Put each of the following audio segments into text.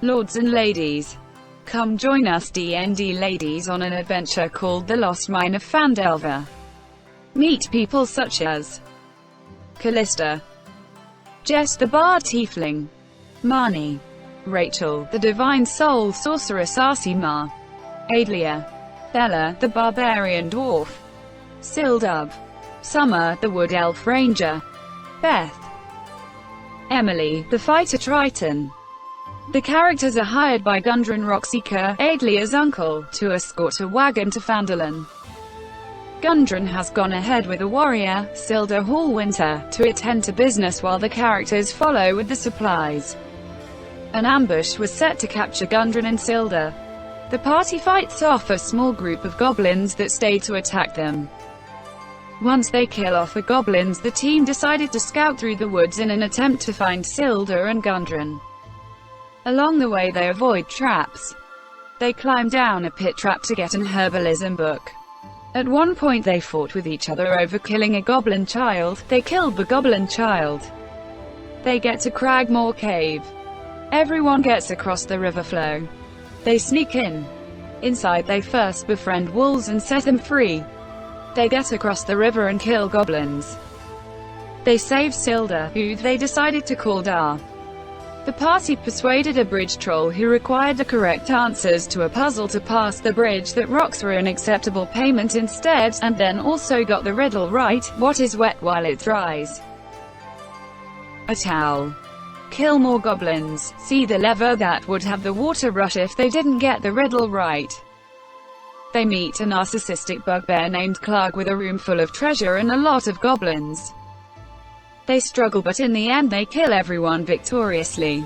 Lords and ladies, come join us DND ladies on an adventure called the Lost Mine of Phandelver. Meet people such as Kallista, Jess the Bard Tiefling, Marney, Rachel, the Divine Soul Sorceress, Aasimar, Aidlia, Bella, the Barbarian Dwarf, Syldove, Summer, the Wood Elf Ranger, Beth, Emily, the Fighter Triton. The characters are hired by Gundren Rockseeker, Aidlia's uncle, to escort a wagon to Phandelver. Gundren has gone ahead with a warrior, Syldove Hallwinter, to attend to business while the characters follow with the supplies. An ambush was set to capture Gundren and Syldove. The party fights off a small group of goblins that stayed to attack them. Once they kill off the goblins, the team decided to scout through the woods in an attempt to find Syldove and Gundren. Along the way they avoid traps. They climb down a pit trap to get an herbalism book. At one point they fought with each other over killing a goblin child. They killed the goblin child. They get to Cragmore Cave. Everyone gets across the river flow. They sneak in. Inside they first befriend wolves and set them free. They get across the river and kill goblins. They save Syldove, who they decided to call Dar. The party persuaded a bridge troll who required the correct answers to a puzzle to pass the bridge. That rocks were an acceptable payment instead, and then also got the riddle right: what is wet while it dries? A towel. Kill more goblins. See the lever that would have the water rush if they didn't get the riddle right. They meet a narcissistic bugbear named Clark with a room full of treasure and a lot of goblins. They struggle, but in the end they kill everyone victoriously.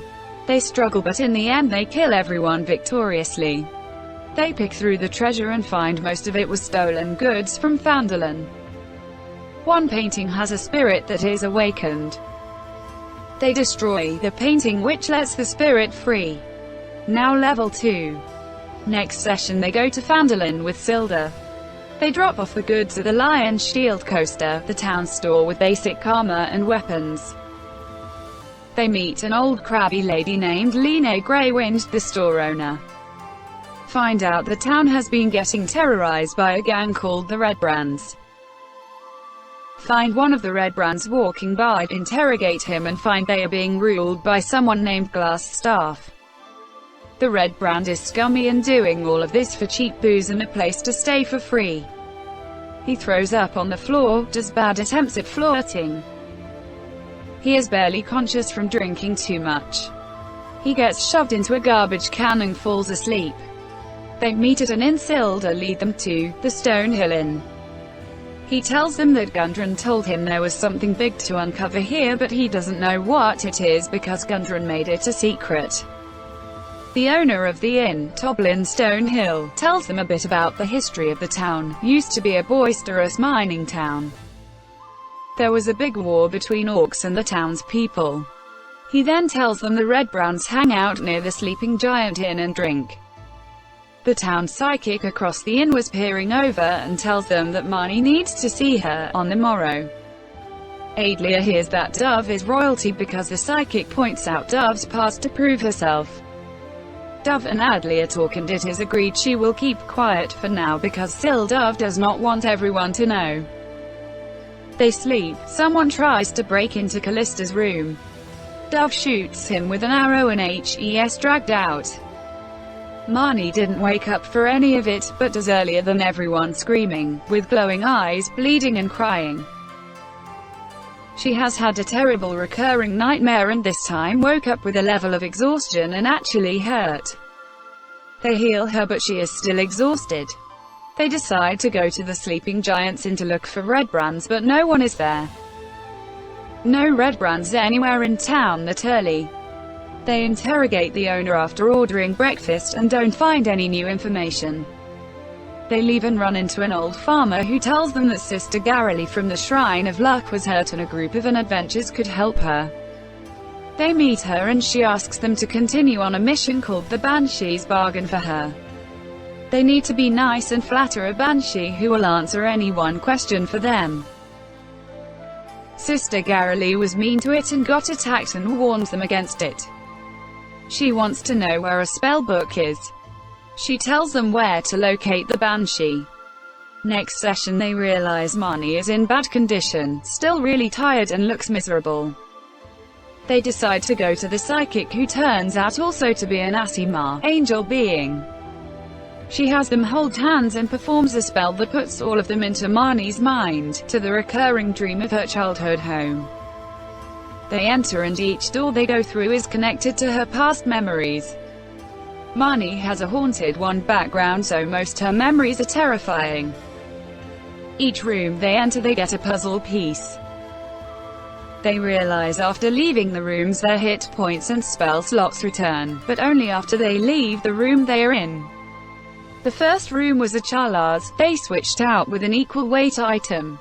They pick through the treasure and find most of it was stolen goods from Phandelver. One painting has a spirit that is awakened. They destroy the painting, which lets the spirit free. Now level 2. Next session they go to Phandelver with Syldove. They drop off the goods at the Lion's Shield Coaster, the town store with basic armor and weapons. They meet an old crabby lady named Lene Greywind, the store owner. Find out the town has been getting terrorized by a gang called the Red Brands. Find one of the Red Brands walking by, interrogate him and find they are being ruled by someone named Glassstaff. The Red Brand is scummy and doing all of this for cheap booze and a place to stay for free. He throws up on the floor, does bad attempts at flirting. He is barely conscious from drinking too much. He gets shoved into a garbage can and falls asleep. They meet at an inn. Syldove lead them to the Stonehill Inn. He tells them that Gundren told him there was something big to uncover here, but he doesn't know what it is because Gundren made it a secret. The owner of the inn, Toblin Stonehill, tells them a bit about the history of the town. Used to be a boisterous mining town. There was a big war between orcs and the townspeople. He then tells them the Red Brands hang out near the Sleeping Giant Inn and drink. The town psychic across the inn was peering over and tells them that Marney needs to see her on the morrow. Aidlia hears that Dove is royalty because the psychic points out Dove's past to prove herself. Dove and Aidlia talk and it is agreed she will keep quiet for now because Syldove does not want everyone to know. They sleep. Someone tries to break into Kallista's room. Dove shoots him with an arrow and he's dragged out. Marney didn't wake up for any of it, but does earlier than everyone, screaming, with glowing eyes, bleeding and crying. She has had a terrible recurring nightmare and this time woke up with a level of exhaustion and actually hurt. They heal her but she is still exhausted. They decide to go to the Sleeping Giant's Inn to look for Red Brands, but no one is there. No Red Brands anywhere in town that early. They interrogate the owner after ordering breakfast and don't find any new information. They leave and run into an old farmer who tells them that Sister Garrely from the Shrine of Luck was hurt and a group of adventurers could help her. They meet her and she asks them to continue on a mission called the Banshee's Bargain for her. They need to be nice and flatter a banshee who will answer any one question for them. Sister Garrely was mean to it and got attacked and warns them against it. She wants to know where a spellbook is. She tells them where to locate the Banshee. Next session they realize Marney is in bad condition, still really tired and looks miserable. They decide to go to the psychic, who turns out also to be an Aasimar, angel being. She has them hold hands and performs a spell that puts all of them into Marney's mind, to the recurring dream of her childhood home. They enter and each door they go through is connected to her past memories. Marney has a haunted one background, so most her memories are terrifying. Each room they enter they get a puzzle piece. They realize after leaving the rooms their hit points and spell slots return, but only after they leave the room they are in. The first room was a Charlas, they switched out with an equal weight item.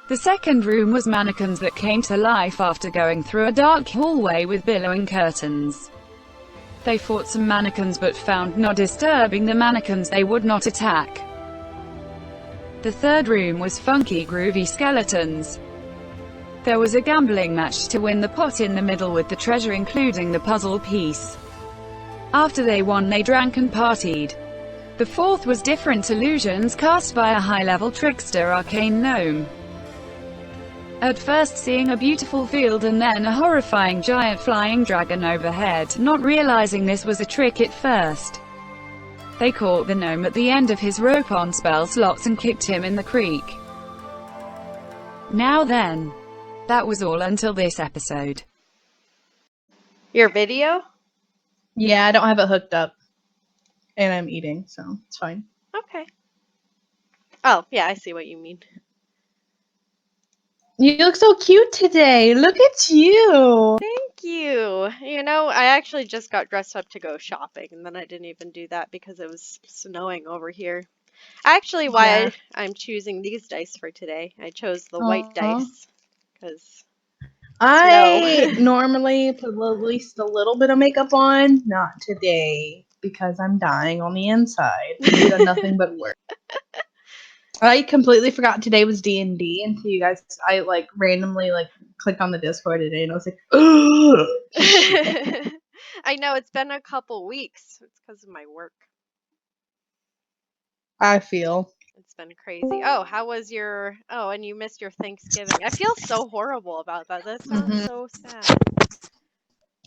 The second room was mannequins that came to life after going through a dark hallway with billowing curtains. They fought some mannequins but found not disturbing the mannequins they would not attack. The third room was funky groovy skeletons. There was a gambling match to win the pot in the middle with the treasure including the puzzle piece. After they won they drank and partied. The fourth was different illusions cast by a high-level trickster arcane gnome. At first seeing a beautiful field and then a horrifying giant flying dragon overhead, not realizing this was a trick at first. They caught the gnome at the end of his rope on spell slots and kicked him in the creek. Now then. That was all until this episode. Your video? Yeah, I don't have it hooked up. And I'm eating, so it's fine. Okay. Oh, yeah, I see what you mean. You look so cute today. Look at you. Thank you. You know, I actually just got dressed up to go shopping, and then I didn't even do that because it was snowing over here. Actually, why I'm choosing these dice for today. I chose the white dice because I normally put at least a little bit of makeup on. Not today, because I'm dying on the inside. You've done nothing but work. I completely forgot today was D&D until you guys, I randomly clicked on the Discord today and I was like, ugh. I know, it's been a couple weeks. It's because of my work. I feel. It's been crazy. Oh, how was your... Oh, and you missed your Thanksgiving. I feel so horrible about that. That sounds so sad.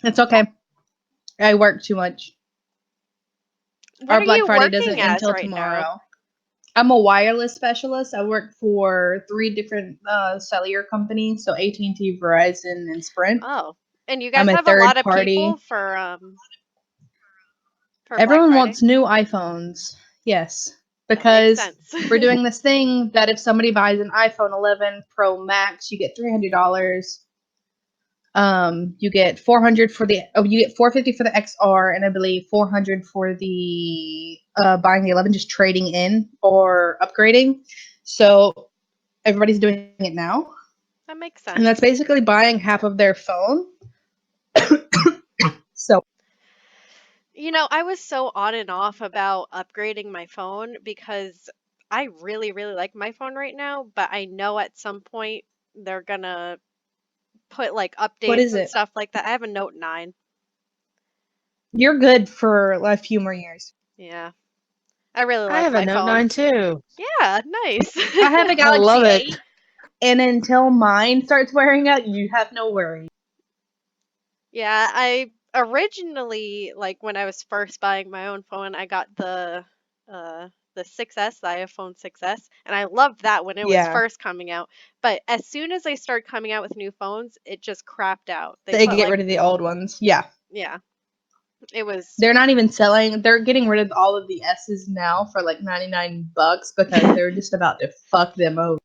It's okay. I work too much. What Our Black are you Friday working doesn't end as until right tomorrow. now? I'm a wireless specialist. I work for 3 different cellular companies, so AT&T, Verizon, and Sprint. Oh, and you guys I'm a have a lot third of party. people for Everyone Black wants new iPhones. Yes, Friday? because we're doing this thing that if somebody buys an iPhone 11 Pro Max, you get $300. You get $400 for the you get $450 for the XR, and I believe $400 for the buying the 11, just trading in or upgrading. So everybody's doing it now. That makes sense. And that's basically buying half of their phone. So, you know, I was so on and off about upgrading my phone because I really, really like my phone right now, but I know at some point they're gonna put updates and stuff like that. I have a Note 9. You're good for a few more years. Yeah. I really like my phone. I have a Note 9 too. Yeah, nice. I have a Galaxy I love 8, it. and until mine starts wearing out, you have no worries. Yeah, I originally, when I was first buying my own phone, I got the 6S, the iPhone 6S, and I loved that when it was first coming out. But as soon as they started coming out with new phones, it just crapped out. They get rid of the old ones. Yeah. Yeah. It was... They're not even selling. They're getting rid of all of the S's now for $99 because they're just about to fuck them over.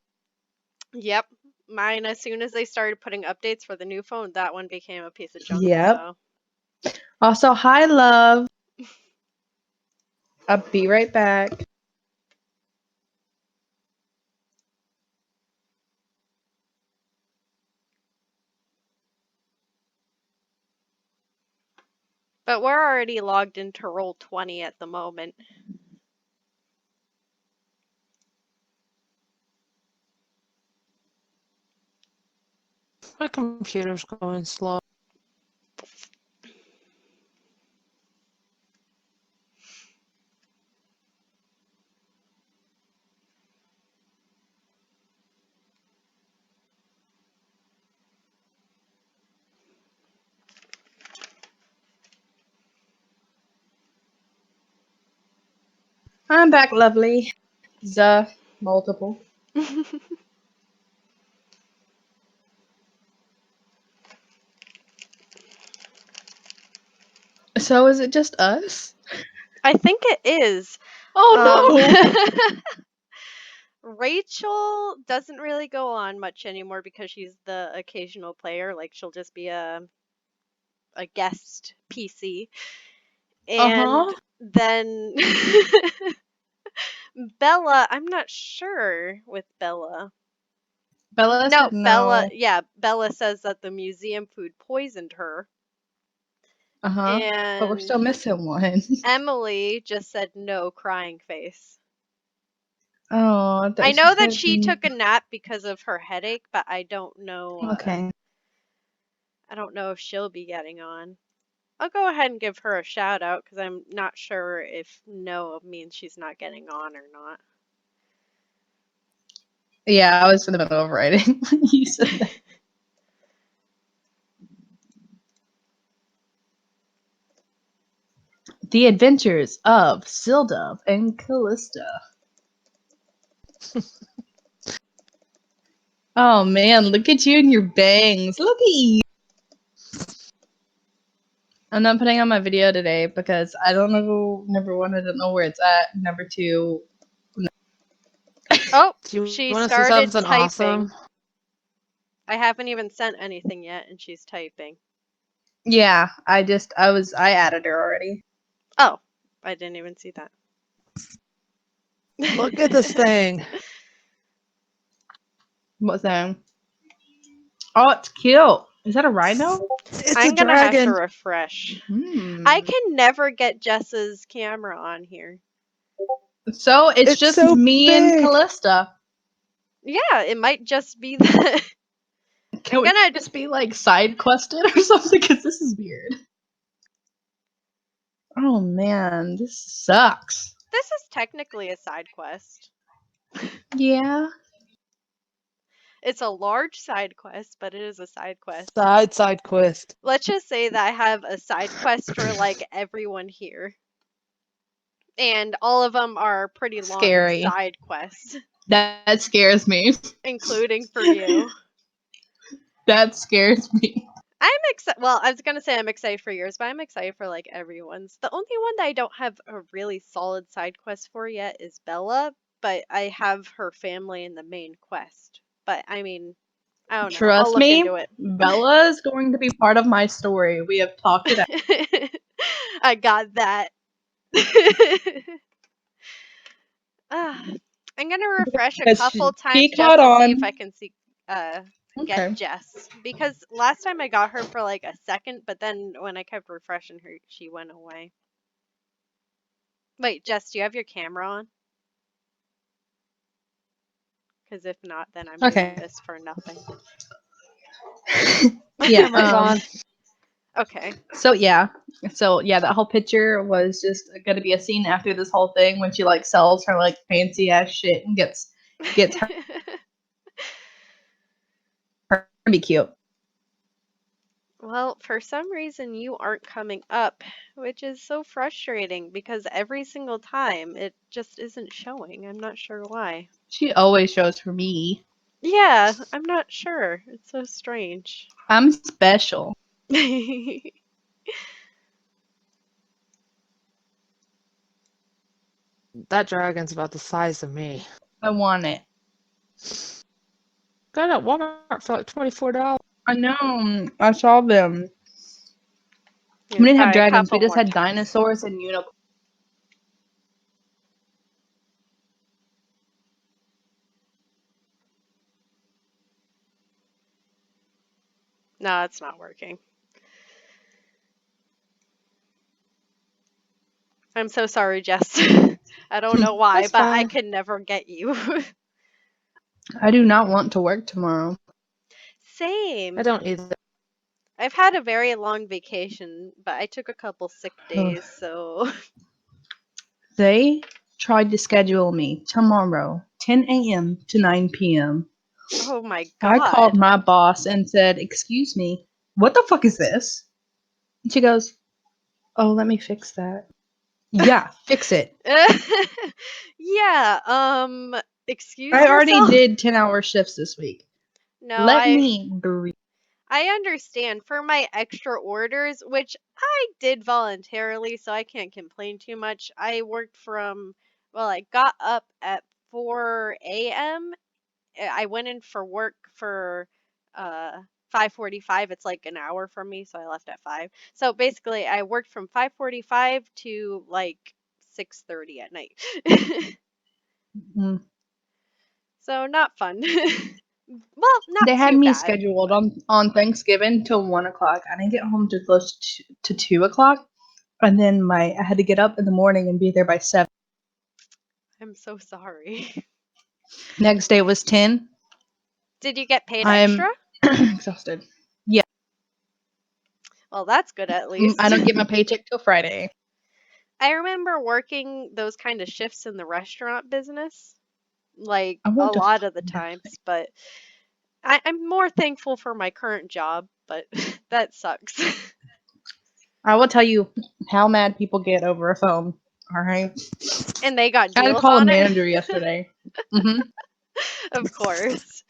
Yep. Mine, as soon as they started putting updates for the new phone, that one became a piece of junk. Yep. So. Also, hi, love. I'll be right back. But we're already logged into Roll20 at the moment. My computer's going slow. I'm back, lovely. Multiple. So is it just us? I think it is. Oh Rachel doesn't really go on much anymore because she's the occasional player. Like she'll just be a guest PC. And then Bella, I'm not sure with Bella. Bella said no. Bella says that the museum food poisoned her. But we're still missing one. Emily just said no, crying face. Oh, I know that she took a nap because of her headache, but I don't know. Okay. I don't know if she'll be getting on. I'll go ahead and give her a shout out because I'm not sure if no means she's not getting on or not. Yeah, I was in the middle of writing when you said that. The Adventures of Syldove and Kallista. Oh man, look at you and your bangs. Look at you. I'm not putting on my video today because I don't know. Number one, I don't know where it's at. Number two. Oh, Do you she wanna see started something typing. awesome? I haven't even sent anything yet, and she's typing. Yeah, I added her already. Oh, I didn't even see that. Look at this thing. What thing? Oh, it's cute. Is that a rhino? I'm gonna have to refresh. I can never get Jess's camera on here. So it's just so me big. And Kallista. Yeah, it might just be that. Can we just be like side quested or something? Because this is weird. Oh man, this sucks. This is technically a side quest. Yeah. It's a large side quest, but it is a side quest. Side quest. Let's just say that I have a side quest for like everyone here. And all of them are pretty long side quests. That scares me. Including for you. That scares me. I'm excited. Well, I was gonna say I'm excited for yours, but I'm excited for like everyone's. The only one that I don't have a really solid side quest for yet is Bella, but I have her family in the main quest. But I mean, I don't know. Trust I'll look me, into it. Bella is going to be part of my story. We have talked it out. I got that. I'm gonna refresh a couple times just to see if I can see get Jess, because last time I got her for like a second, but then when I kept refreshing her, she went away. Wait, Jess, do you have your camera on? Because if not, then I'm doing this for nothing. Yeah. Okay. So yeah, that whole picture was just gonna be a scene after this whole thing when she like sells her like fancy ass shit and gets her. Be cute. Well, for some reason you aren't coming up, which is so frustrating because every single time it just isn't showing. I'm not sure why. She always shows for me. Yeah, I'm not sure. It's so strange. I'm special. That dragon's about the size of me. I want it. Got it at Walmart for like $24. I know. I saw them. We didn't have dragons. We just had dinosaurs and unicorns. No, it's not working. I'm so sorry, Jess. I don't know why, but I could never get you. I do not want to work tomorrow. Same. I don't either. I've had a very long vacation, but I took a couple sick days, so... They tried to schedule me tomorrow, 10 a.m. to 9 p.m. Oh my god. I called my boss and said, "Excuse me, what the fuck is this?" And she goes, "Oh, let me fix that." Yeah, fix it. Yeah, excuse I already yourself? did 10-hour shifts this week. No, Let me breathe. I understand. For my extra orders, which I did voluntarily, so I can't complain too much. I worked I got up at 4 a.m. I went in for work for 5:45. It's like an hour from me, so I left at 5. So basically, I worked from 5:45 to like 6:30 at night. Mm. So not fun. Well, not They had too me bad. scheduled on Thanksgiving till 1 o'clock. I didn't get home till close to 2 o'clock, and then I had to get up in the morning and be there by 7. I'm so sorry. Next day was 10. Did you get paid extra? I'm exhausted. Yeah, Well, that's good at least. I don't get my paycheck till Friday. I remember working those kind of shifts in the restaurant business, like I a want to. lot of the times, but I'm more thankful for my current job, but that sucks. I will tell you how mad people get over a phone. All right. And they got I had to deals call a on it, manager yesterday. Hmm. of course.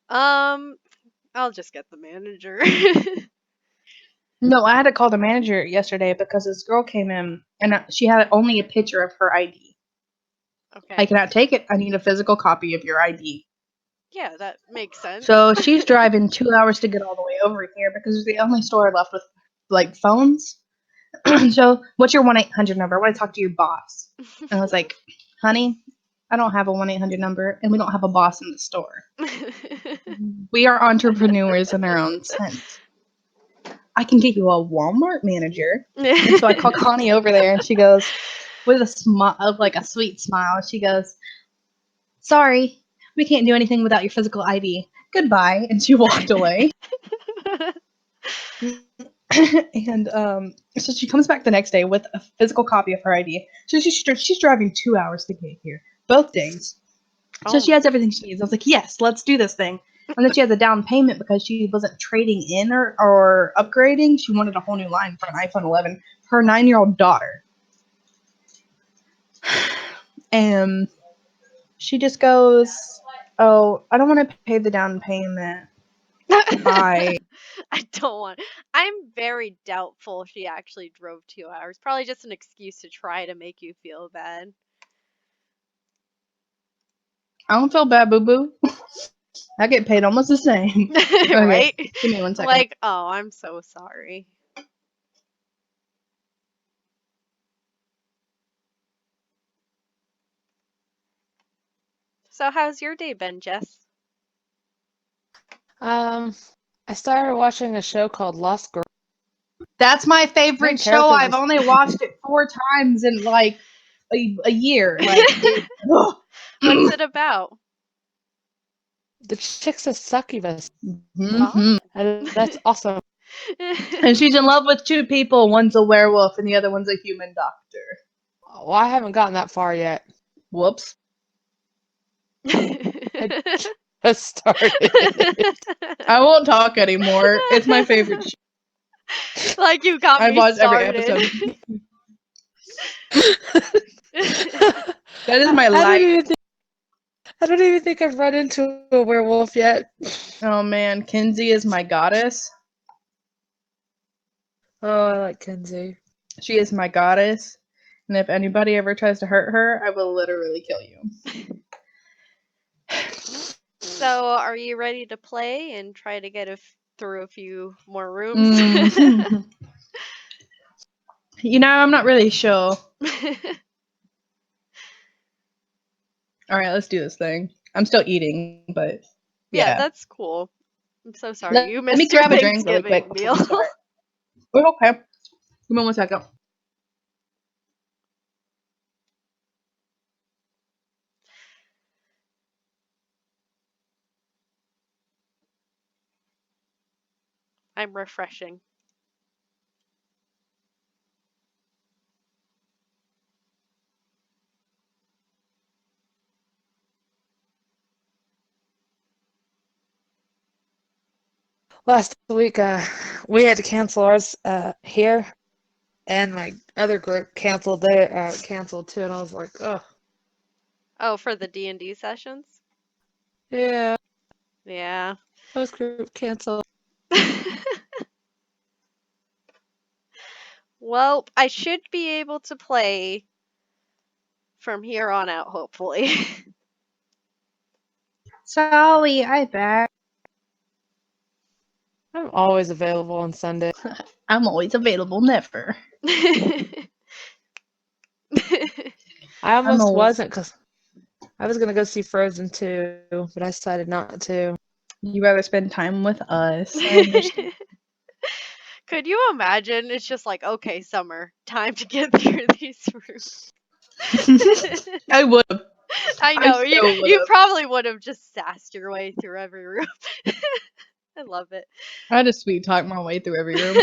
I'll just get the manager. No, I had to call the manager yesterday because this girl came in and she had only a picture of her ID. I Okay. cannot take it. I need a physical copy of your ID. Yeah, that makes sense. So she's driving 2 hours to get all the way over here because it's the only store left with like phones. So, what's your 1-800 number? I want to talk to your boss. And I was like, honey, I don't have a 1-800 number and we don't have a boss in the store. We are entrepreneurs in our own sense. I can get you a Walmart manager. And so I call Connie over there and she goes, with a smile, like a sweet smile, she goes, sorry, we can't do anything without your physical ID. Goodbye. And she walked away. And so she comes back the next day with a physical copy of her ID. So she's driving 2 hours to get here, both days. So she has everything she needs. I was like, yes, let's do this thing. And then she has a down payment because she wasn't trading in or upgrading. She wanted a whole new line for an iPhone 11. Her 9-year-old daughter. And she just goes, oh, I don't want to pay the down payment. Bye. I don't want. I'm very doubtful she actually drove 2 hours. Probably just an excuse to try to make you feel bad. I don't feel bad, boo-boo. I get paid almost the same. Okay, Right? give me 1 second. Like, oh, I'm so sorry. So how's your day been, Jess? I started watching a show called Lost Girl. That's my favorite Main show. character I've was- only watched it 4 times in like a year. Like, ugh. What's it about? The chick's a succubus, Mhm. and that's awesome. And she's in love with 2 people. One's a werewolf and the other one's a human doctor. Well, I haven't gotten that far yet. Whoops. I just started. I won't talk anymore. It's my favorite show. Like you got I've me watched every started. episode. That is my I life. don't even think I've run into a werewolf yet. Oh man, Kinsey is my goddess. Oh, I like Kenzie. She is my goddess. And if anybody ever tries to hurt her, I will literally kill you. So, are you ready to play and try to get through a few more rooms? Mhm. You know, I'm not really sure. Alright, let's do this thing. I'm still eating, but yeah. That's cool. I'm so sorry you Let me missed your grab a drink really Thanksgiving quick meal. before we start. Oh, okay. Give me 1 second. I'm refreshing. Last week, we had to cancel ours here and my other group canceled their canceled too, and I was like, oh. Oh, for the D&D sessions? Yeah. Yeah. Host group canceled. Well, I should be able to play from here on out, hopefully. Sorry, I back. I'm always available on Sunday. I'm always available, never. I almost wasn't because I was gonna go see Frozen 2, but I decided not to. You rather spend time with us. I understand. Could you imagine? It's just like, okay, summer, time to get through these rooms. I would have. I know, I you so would've. probably would have just sassed your way through every room. I love it. I had to sweet talk my way through every room.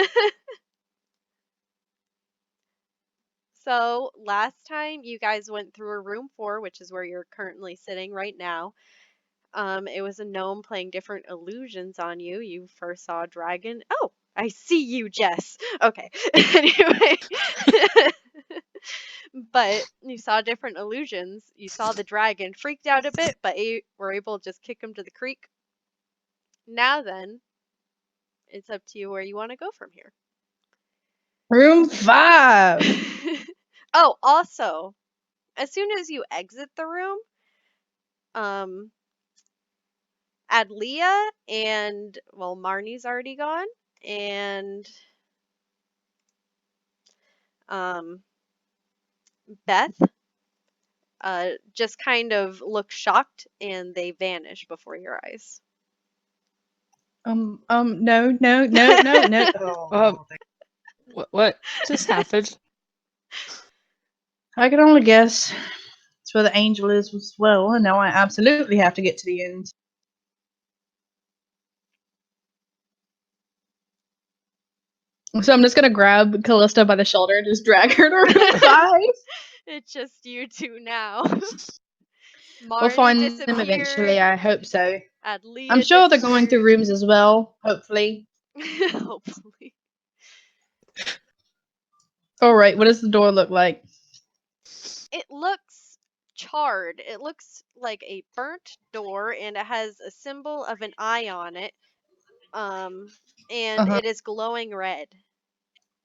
So last time you guys went through a room 4, which is where you're currently sitting right now. It was a gnome playing different illusions on you. You first saw a dragon. Oh, I see you, Jess. Okay. Anyway. But you saw different illusions. You saw the dragon, freaked out a bit, but you were able to just kick him to the creek. Now then, it's up to you where you want to go from here. Room 5. Oh, also, as soon as you exit the room, Aidlia and, well, Marney's already gone, and Beth just kind of look shocked, and they vanish before your eyes. No. Oh. What just happened? I can only guess. It's where the angel is as well, and now I absolutely have to get to the end. So I'm just gonna grab Kallista by the shoulder and just drag her to room 5. It's just you two now. We'll find them eventually, I hope so. Aidlia I'm sure they're going through rooms as well, hopefully. Hopefully. Alright, what does the door look like? It looks charred. It looks like a burnt door, and it has a symbol of an eye on it. And it is glowing red.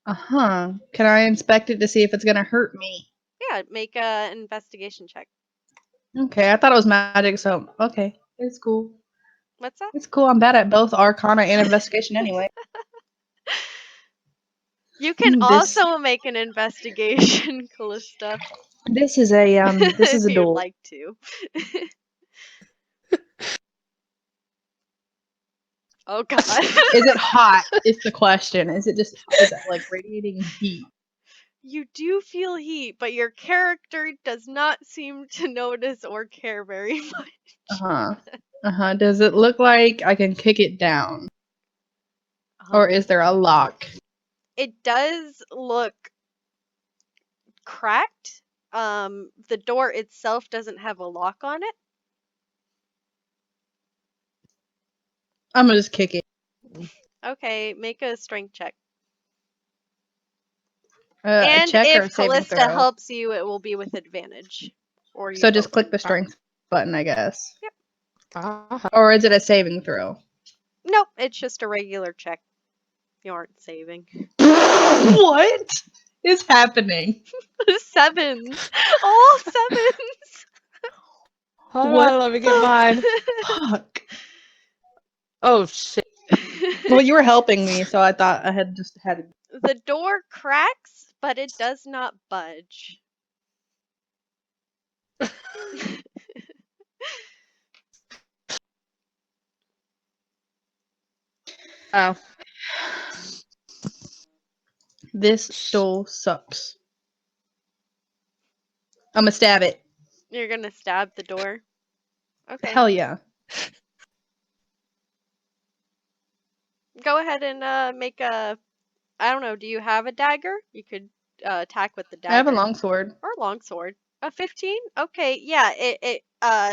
Can I inspect it to see if it's gonna hurt me? Yeah, make an investigation check. Okay, I thought it was magic, so okay, it's cool. What's that? It's cool. I'm bad at both Arcana and investigation anyway. You can also make an investigation, Kallista. This is a this is a if door. you'd like to. Oh god. Is it hot? Is the question. Is it like radiating heat? You do feel heat, but your character does not seem to notice or care very much. Does it look like I can kick it down? Or is there a lock? It does look cracked. The door itself doesn't have a lock on it. I'm gonna just kick it. Okay, make a strength check. And if Kallista helps you, it will be with advantage. Or you so just click the strength button, I guess. Yep. Or is it a saving throw? Nope, it's just a regular check. You aren't saving. What is happening? 7s. All 7s. Hold on, let me get mine. Fuck. Oh shit. Well, you were helping me, so I thought I had just had it. The door cracks, but it does not budge. Oh. This door sucks. I'm gonna stab it. You're gonna stab the door? Okay. Hell yeah. Go ahead and make a... I don't know, do you have a dagger? You could attack with the dagger. I have a longsword. Or longsword. A 15? Okay, yeah, it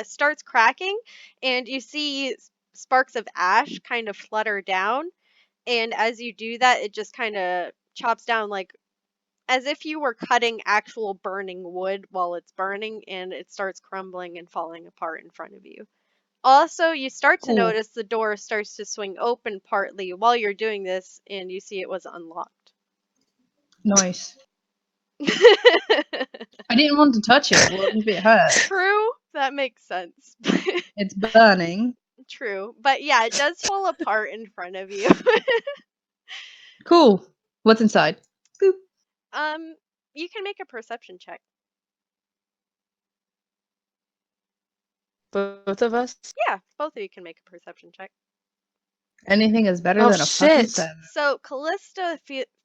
starts cracking, and you see sparks of ash kind of flutter down, and as you do that, it just kind of chops down like as if you were cutting actual burning wood while it's burning, and it starts crumbling and falling apart in front of you. Also, you start to notice the door starts to swing open partly while you're doing this, and you see it was unlocked. Nice. I didn't want to touch it. What if it hurt? True, that makes sense. It's burning. True, but yeah, it does fall apart in front of you. Cool. What's inside? Boop. You can make a perception check. Both of us? Yeah, both of you can make a perception check. Anything is better than a fucking 7. So Kallista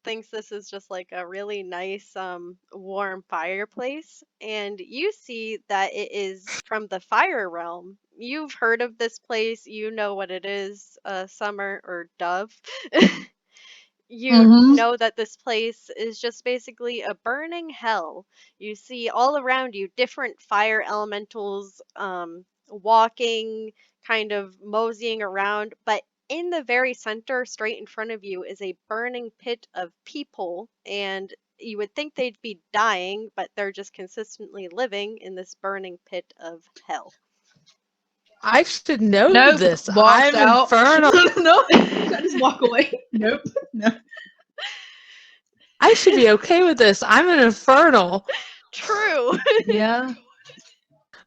thinks this is just like a really nice, warm fireplace, and you see that it is from the Fire Realm. You've heard of this place. You know what it is, Summer or Dove. You know that this place is just basically a burning hell. You see all around you different fire elementals walking, kind of moseying around, but in the very center, straight in front of you, is a burning pit of people, and you would think they'd be dying, but they're just consistently living in this burning pit of hell. I should know this. I'm out. infernal. No, I just walk away. Nope. No. I should be okay with this. I'm an infernal. True. Yeah.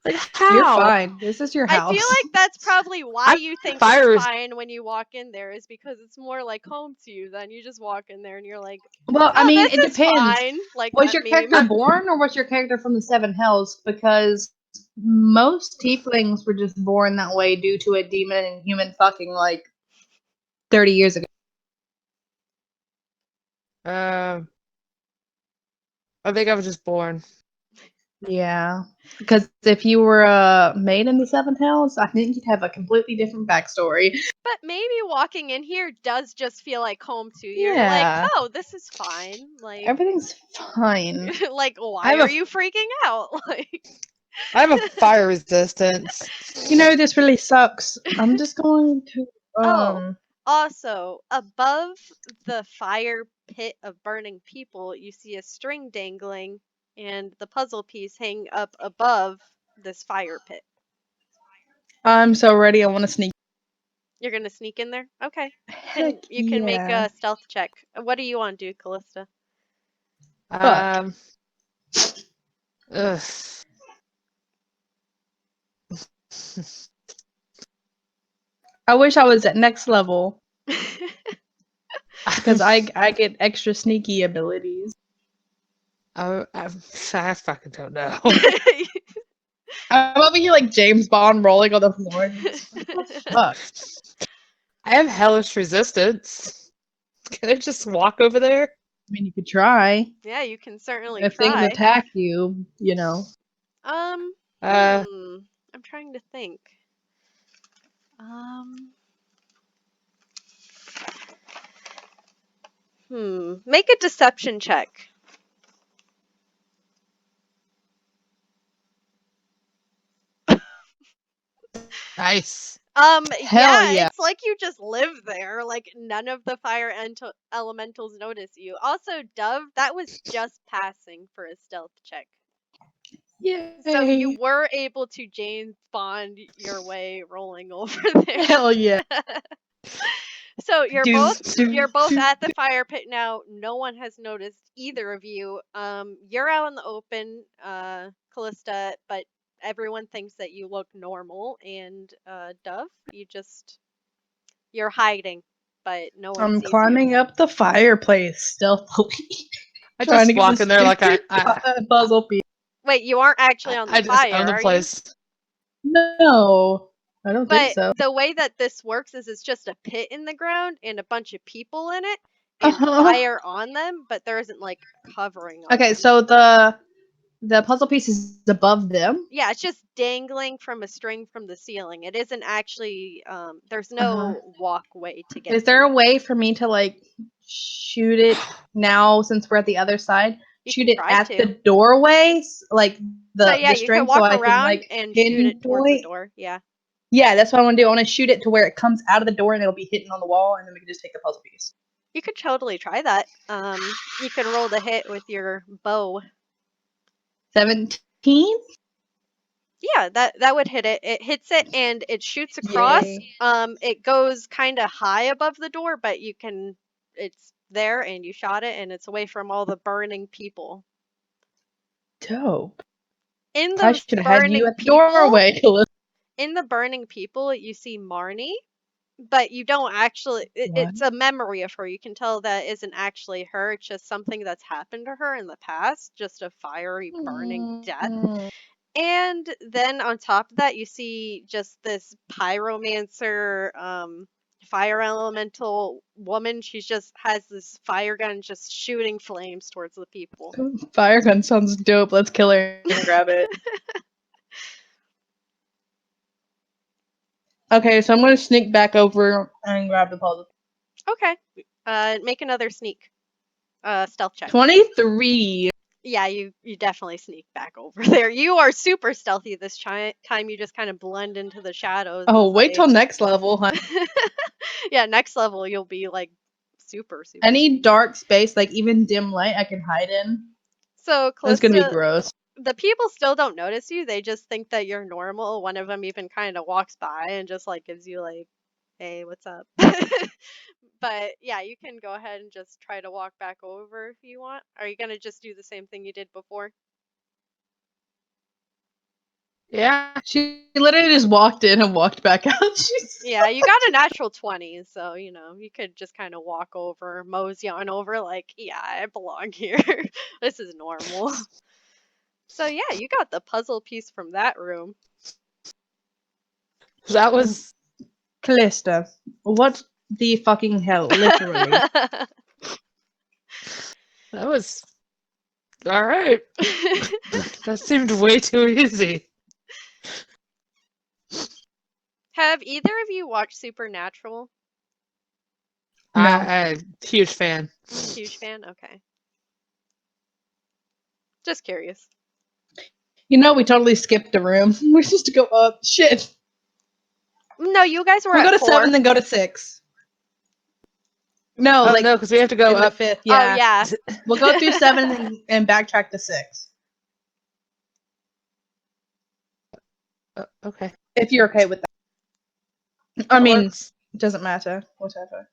Like, how? You're fine. This is your house. I feel like that's probably why you think it's fine when you walk in there, is because it's more like home to you. Then you just walk in there and you're like, well, I mean, it depends. Fine. Like, was your character born, or was your character from the Seven Hells? Because most tieflings were just born that way due to a demon and human fucking like 30 years ago. I think I was just born. Yeah, because if you were made in the Seven Hells, I think you'd have a completely different backstory. But maybe walking in here does just feel like home to you. Yeah. You're like, oh, this is fine. Like, everything's fine. Like, why are you freaking out? Like, I have a fire resistance. You know, this really sucks. I'm just going to also, above the fire pit of burning people, you see a string dangling and the puzzle piece hang up above this fire pit. I'm so ready. I want to sneak. You're going to sneak in there? Okay. You can make a stealth check. What do you want to do, Kallista? Ugh. I wish I was at next level. Because I get extra sneaky abilities. I fucking don't know. I'm over here like James Bond rolling on the floor. Fuck. I have hellish resistance. Can I just walk over there? I mean, you could try. Yeah, you can certainly if try. If things attack you, you know. I'm trying to think. Make a deception check. Nice. Hell yeah. It's like you just live there. Like, none of the fire elementals notice you. Also, Dove, that was just passing for a stealth check. Yeah. So you were able to James Bond your way rolling over there. Hell yeah. So you're both at the fire pit now. No one has noticed either of you. You're out in the open, Kallista, but everyone thinks that you look normal. And Dove, you're hiding, but no one sees you. I'm climbing up the fireplace stealthily. I just walk in there like I puzzle piece. Wait, you aren't actually on the fire, own the place. No. I don't think so. The way that this works is it's just a pit in the ground and a bunch of people in it and fire on them, but there isn't like covering on them. So the puzzle piece is above them? Yeah, it's just dangling from a string from the ceiling. It isn't actually there's no walkway to get. Is there a way for me to like shoot it now since we're at the other side? Shoot it at the doorway, like the string, you can walk so I around can like and shoot it towards the door. Yeah, that's what I want to do. I want to shoot it to where it comes out of the door and it'll be hitting on the wall, and then we can just take the puzzle piece. You could totally try that. You can roll the hit with your bow. 17? Yeah, that would hit it. It hits it and it shoots across. Yay. It goes kind of high above the door, but it's there and you shot it and it's away from all the burning people. Dope. In I the should have had you burning at the people, doorway, Kallista. in the burning people, you see Marney, but you don't actually. It's a memory of her. You can tell that isn't actually her. It's just something that's happened to her in the past, just a fiery, burning death. And then on top of that, you see just this pyromancer, fire elemental woman. She just has this fire gun just shooting flames towards the people. Fire gun sounds dope. Let's kill her and grab it. Okay, so I'm gonna sneak back over and grab the puzzle. Okay. Make another sneak. Stealth check. 23. Yeah, you definitely sneak back over there. You are super stealthy this time. You just kind of blend into the shadows. Oh, wait till next level, huh? Yeah, next level you'll be like super. Any dark space, like even dim light, I can hide in. So That's gonna be gross. The people still don't notice you. They just think that you're normal. One of them even kind of walks by and just like gives you like, "Hey, what's up?" But yeah, you can go ahead and just try to walk back over if you want. Are you gonna just do the same thing you did before? Yeah. She literally just walked in and walked back out. Yeah, you got a natural 20, so you know you could just kind of walk over, mosey on over, like, yeah, I belong here. This is normal. So yeah, you got the puzzle piece from that room. That was Kallista. What the fucking hell, literally. That was all right. That seemed way too easy. Have either of you watched Supernatural? No. I'm a huge fan. Huge fan? Okay. Just curious. You know, we totally skipped a room. We're supposed to go up. Shit. No, you guys were We'll at go to 4. 7, then go to 6. No, Oh like no, because we have to go in the up. 5th. Yeah. Oh, yeah. We'll go through 7 and backtrack to 6. Okay. If you're okay with that. I That mean, works. it doesn't matter. Whatever.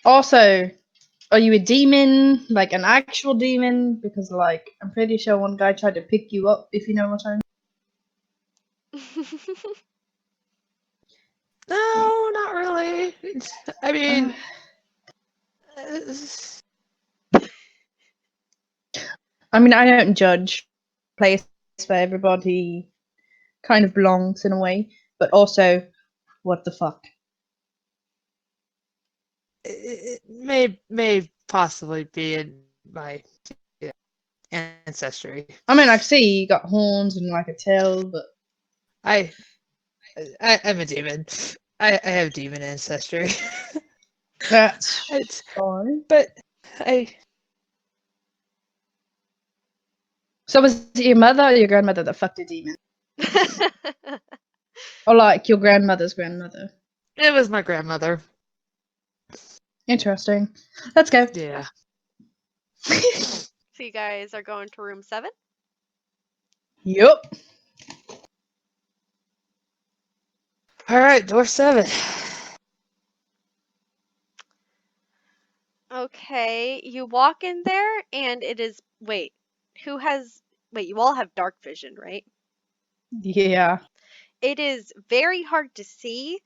Also, are you a demon? Like an actual demon? Because, like, I'm pretty sure one guy tried to pick you up, if you know what I mean. No, not really. I mean, I don't judge place where everybody kind of belongs in a way, but also, what the fuck? it may possibly be in my ancestry. I mean, I see you got horns and like a tail, but I'm a demon. I have demon ancestry. that's It's fine. but So was it your mother or your grandmother that fucked a demon? Or like your grandmother's grandmother? It was my grandmother. Interesting. Let's go. Yeah. So you guys are going to room 7? Yup. All right, door 7. Okay, you walk in there and it is wait, you all have dark vision, right? Yeah. It is very hard to see.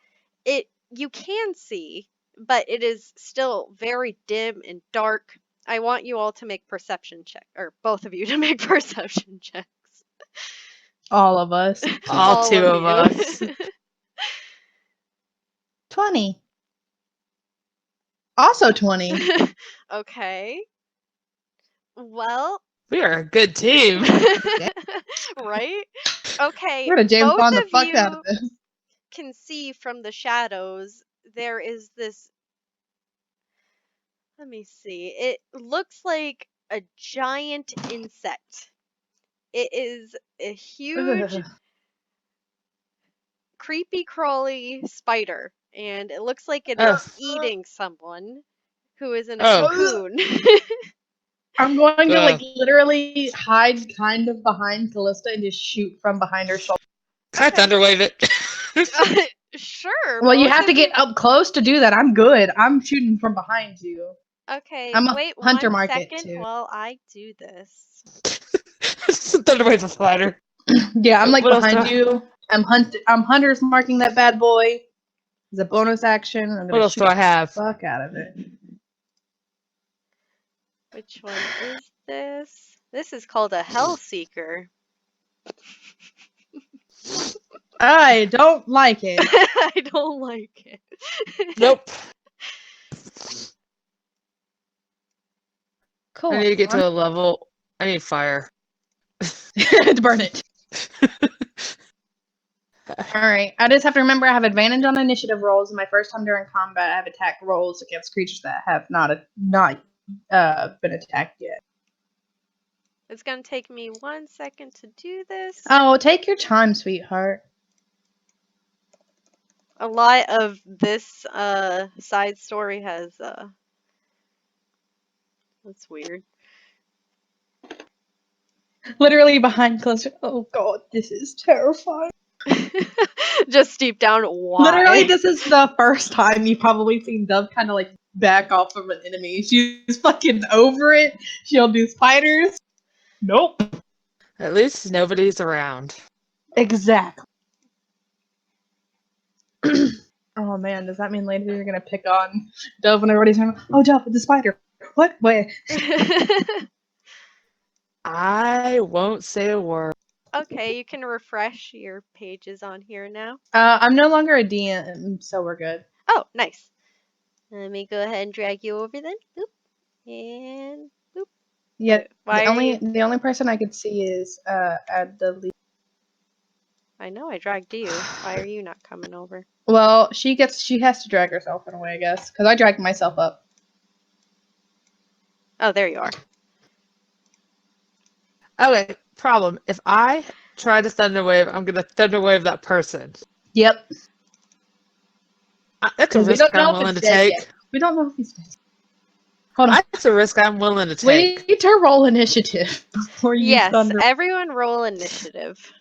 You can see, but it is still very dim and dark. I want you all to make perception check, or both of you to make perception checks. All of us. All two of you. us. 20. Also 20. Okay. Well, We are a good team. right? Okay, We're gonna James both Bond the of fuck you out of this. can see from the shadows there is this. Let me see. It looks like a giant insect. It is a huge, Ugh. creepy crawly spider, and it looks like it is eating someone who is in a cocoon. I'm going to like literally hide kind of behind Kallista and just shoot from behind her shoulder. Can I thunderwave it? Sure. Well, you have to get up close to do that. I'm good. I'm shooting from behind you. Okay, wait Hunter 1 market second too. while I do this. Thunderwave the spider. Yeah, I'm like What behind you. I'm Hunter's marking that bad boy. It's a bonus action. I'm What gonna else shoot do I have? the fuck out of it. Which one is this? This is called a Hellseeker. I don't like it. I don't like it. Nope. Cool. I need to get to a level. I need fire. to burn it. Alright. I just have to remember I have advantage on initiative rolls, and my first time during combat I have attack rolls against creatures that have not been attacked yet. It's gonna take me 1 second to do this. Oh, take your time, sweetheart. A lot of this side story has that's weird. Literally behind Kallista. Oh god, this is terrifying. Just deep down, why? Literally, this is the first time you've probably seen Dove kind of like back off from an enemy. She's fucking over it. She'll do spiders. Nope. At least nobody's around. Exactly. Oh man, does that mean later you're gonna pick on Dove when everybody's talking? Oh, Dove, the spider. What? Wait. I won't say a word. Okay, you can refresh your pages on here now. I'm no longer a DM, so we're good. Oh, nice. Let me go ahead and drag you over then. Boop. And boop. Yeah, Wait, the only person I could see is Aidlia. I know I dragged you. Why are you not coming over? Well, she has to drag herself in a way, I guess, because I dragged myself up. Oh, there you are. Okay, problem. If I try to thunderwave, I'm gonna thunderwave that person. Yep. That's a risk I'm willing to take. Yet. We don't know if he's dead. Hold on. That's a risk I'm willing to take. We need to roll initiative before you thunder. Yes, everyone roll initiative.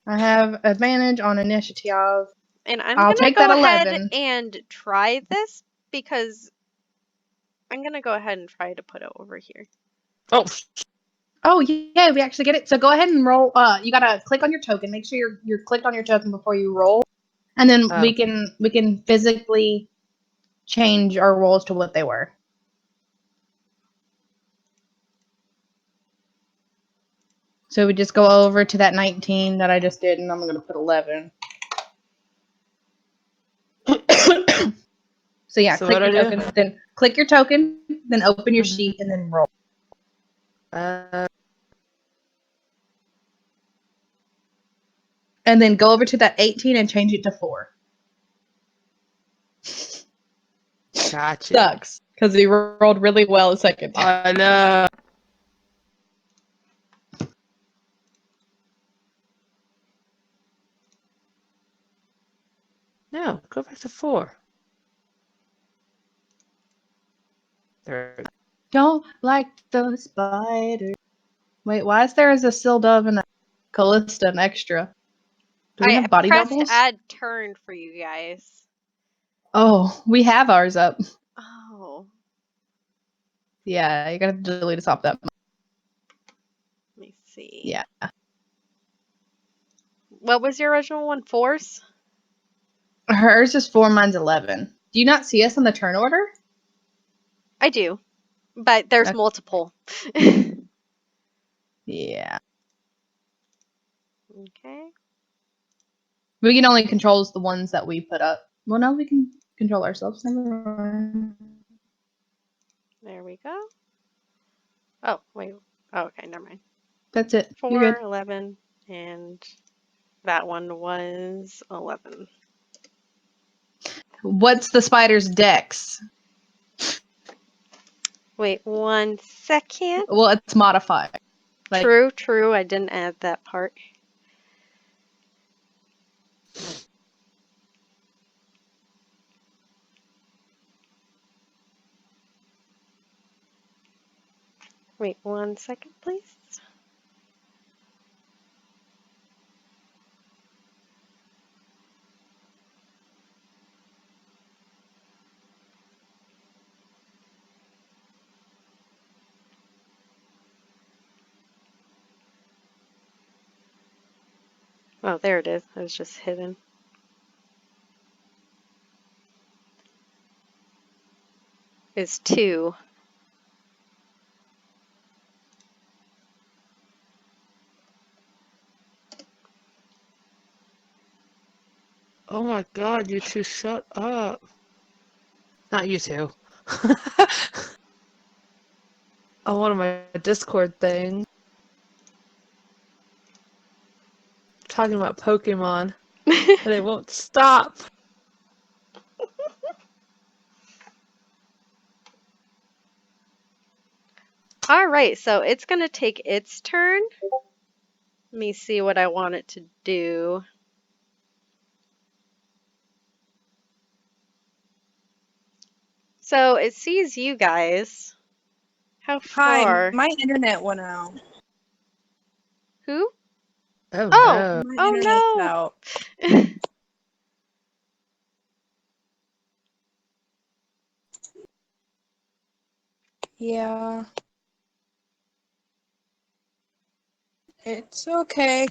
I have advantage on initiative. And I'll take that 11 and try this because I'm gonna go ahead and try to put it over here. Oh yeah, we actually get it. So go ahead and roll. You gotta click on your token. Make sure you're clicked on your token before you roll, and then we can physically change our rolls to what they were. So we just go over to that 19 that I just did, and I'm gonna put 11. So yeah, click your token, then click your token, then open your sheet, and then roll. And then go over to that 18 and change it to 4. Gotcha. Sucks, because he rolled really well a second time. I know. No, go back to 4. There. Don't like the spider. Wait, why is there a Syldove and a Kallista an extra? Do we have body doubles? Add turn for you guys. Oh, we have ours up. Oh. Yeah, you gotta delete us off that. Let me see. Yeah. What was your original one? 4s? Hers is 4, mine's 11. Do you not see us on the turn order? I do, but there's multiple. Yeah. Okay. We can only control the ones that we put up. Well, no, we can control ourselves. Never There we go. Oh, wait. Oh, okay, never mind. That's it. 4, 11, and that one was 11. What's the spider's dex? Wait 1 second. Well, it's modified. True. I didn't add that part. Wait 1 second, please. Oh, there it is. It was just hidden. It's 2. Oh my god, you two shut up. Not you two. On one of my Discord things. Talking about Pokemon. And they won't stop. Alright, so it's gonna take its turn. Let me see what I want it to do. So it sees you guys. How far? Hi, my internet went out. Who? Oh, Oh, no. My internet's out. Yeah. It's okay.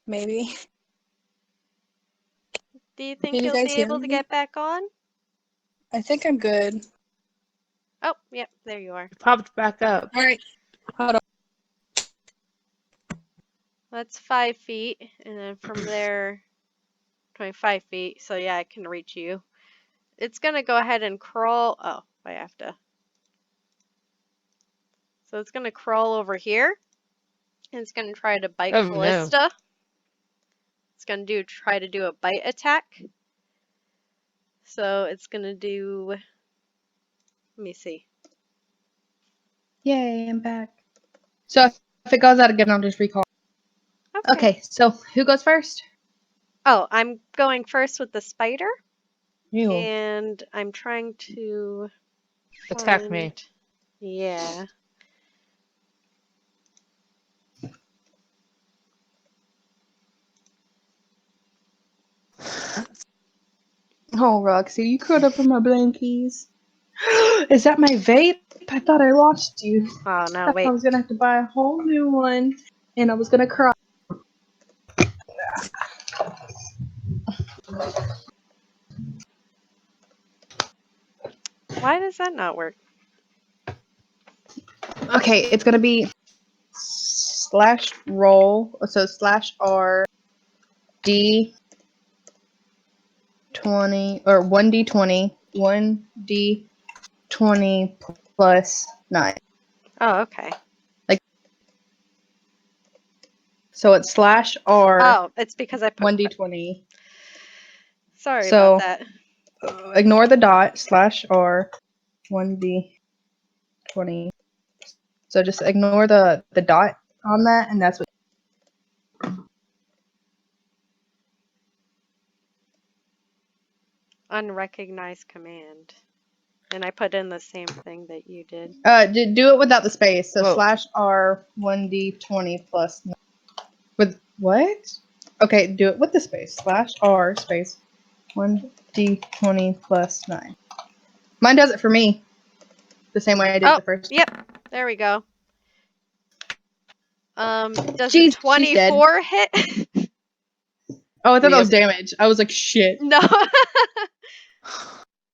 Maybe. Do you think Can you you'll guys be hear able to me? get back on? I think I'm good. Oh, yep, there you are. Popped back up. All right. Hold on. That's 5 feet, and then from there, 25 feet. So yeah, I can reach you. It's gonna go ahead and crawl. Oh, I have to. So it's gonna crawl over here, and it's gonna try to bite Oh, no. Kallista. It's gonna try to do a bite attack. So it's gonna do. Let me see. Yay, I'm back. So if it goes out again, I'll just recall. Okay, so who goes first? Oh, I'm going first with the spider, You. and I'm trying to Attack me. Yeah. Oh, Roxy, you curled up in my blankies. Is that my vape? I thought I lost you. Oh no, I wait. was gonna have to buy a whole new one, and I was gonna cry. Why does that not work? Okay, it's gonna be /roll, so /R D 20 or 1d20, 1d20 plus 9. Oh, okay. So it's /R. Oh, it's because I put 1d20. Sorry So, about that. Ignore the dot /R 1d20. So just ignore the dot on that, and that's what. Unrecognized command. And I put in the same thing that you did. Do it without the space. So Whoa. /R 1d20 plus 9. With what? Okay, do it with the space. /R space 1d20 plus 9. Mine does it for me. The same way I did the first. Yep. There we go. Does Jeez, a 24 hit? Oh, I thought that was Yep. damage. I was like, shit. No.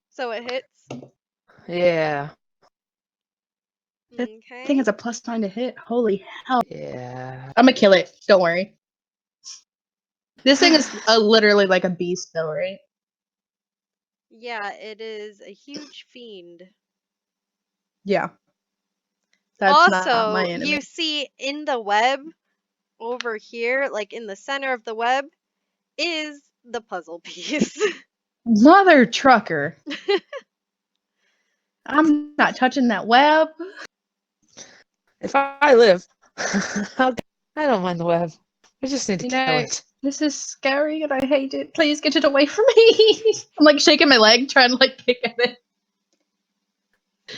So it hits. Yeah. That Okay. thing has a +9 to hit. Holy hell. Yeah. I'm gonna kill it. Don't worry. This thing is literally like a beast, though, right? Yeah, it is a huge fiend. Yeah. That's not my Also, enemy. you see in the web over here, like in the center of the web, is the puzzle piece. Mother trucker. I'm not touching that web. If I live, I don't mind the web. I just need to kill it. This is scary and I hate it. Please get it away from me. I'm like shaking my leg trying to like pick at it.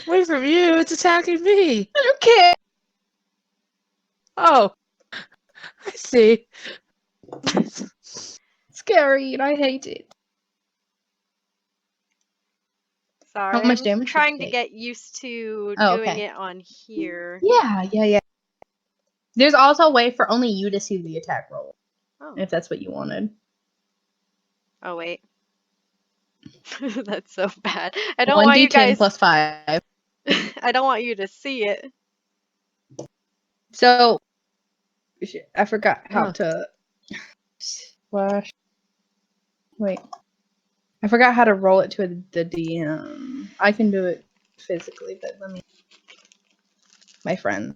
Away from you, it's attacking me. Okay. Oh, I see. Scary, and I hate it. Sorry, much I'm damage did you trying to take? get used to Oh, doing okay. it on here. Yeah. There's also a way for only you to see the attack roll, Oh, if that's what you wanted. oh wait. That's so bad. I don't want 1d10 you guys. plus 5. I don't want you to see it. So, shit, I forgot how Oh. to slash. Wait. I forgot how to roll it to the DM. I can do it physically, but let me. My friends,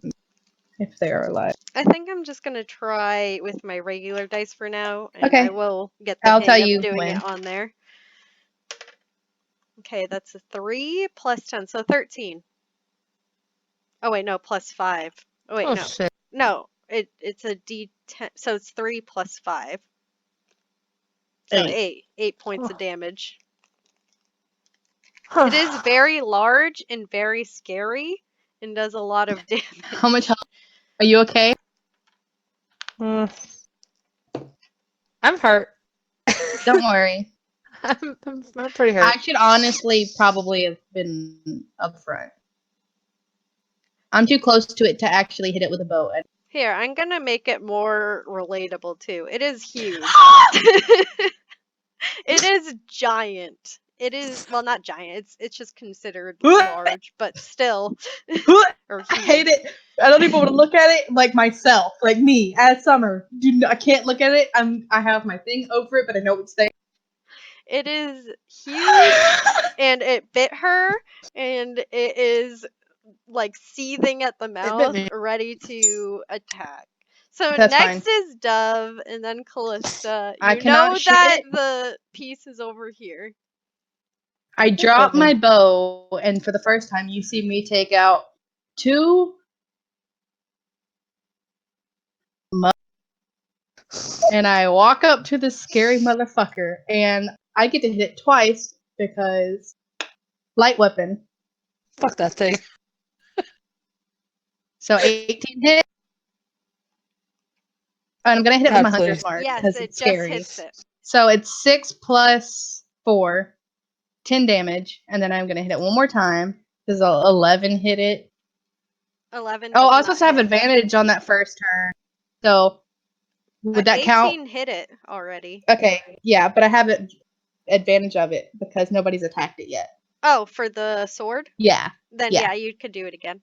if they are alive. I think I'm just gonna try with my regular dice for now, and Okay. I will get the I'll tell hang you of doing when. it on there. Okay, that's a 3 plus 10, so 13. Oh wait, no, plus 5. Oh wait, Oh, no. shit. No, it's a D10, so it's 3 plus 5. So 8. 8 points of damage. It is very large and very scary and does a lot of damage. How much health? Are you okay? I'm hurt. Don't worry. I'm pretty hurt. I should honestly probably have been upfront. I'm too close to it to actually hit it with a bow. Here, I'm gonna make it more relatable too. It is huge. It is giant. It is, well, not giant. It's just considered large, but still. Or I huge. hate it. I don't even want to look at it like myself, like me as Summer. I can't look at it. I have my thing over it, but I know it's there. It is huge, and it bit her, and it is like seething at the mouth, me. ready to attack. So That's next fine. is Dove, and then Kallista. I You cannot know shoot that it. the piece is over here. I drop my bow, and for the first time, you see me take out 2 and I walk up to this scary motherfucker, and I get to hit it twice because light weapon. Fuck that thing. So 18 hit. And I'm gonna hit it with my hunter's mark Yes, because it it's just scary. hits it. So it's 6 plus 4, 10 damage, and then I'm gonna hit it one more time. Does 11 hit it? 11. Oh, does I was not supposed to have hit. advantage on that first turn. So would that 18 count? hit it already. Okay, yeah, but I have advantage of it because nobody's attacked it yet. Oh, for the sword? Yeah. Then yeah, you could do it again.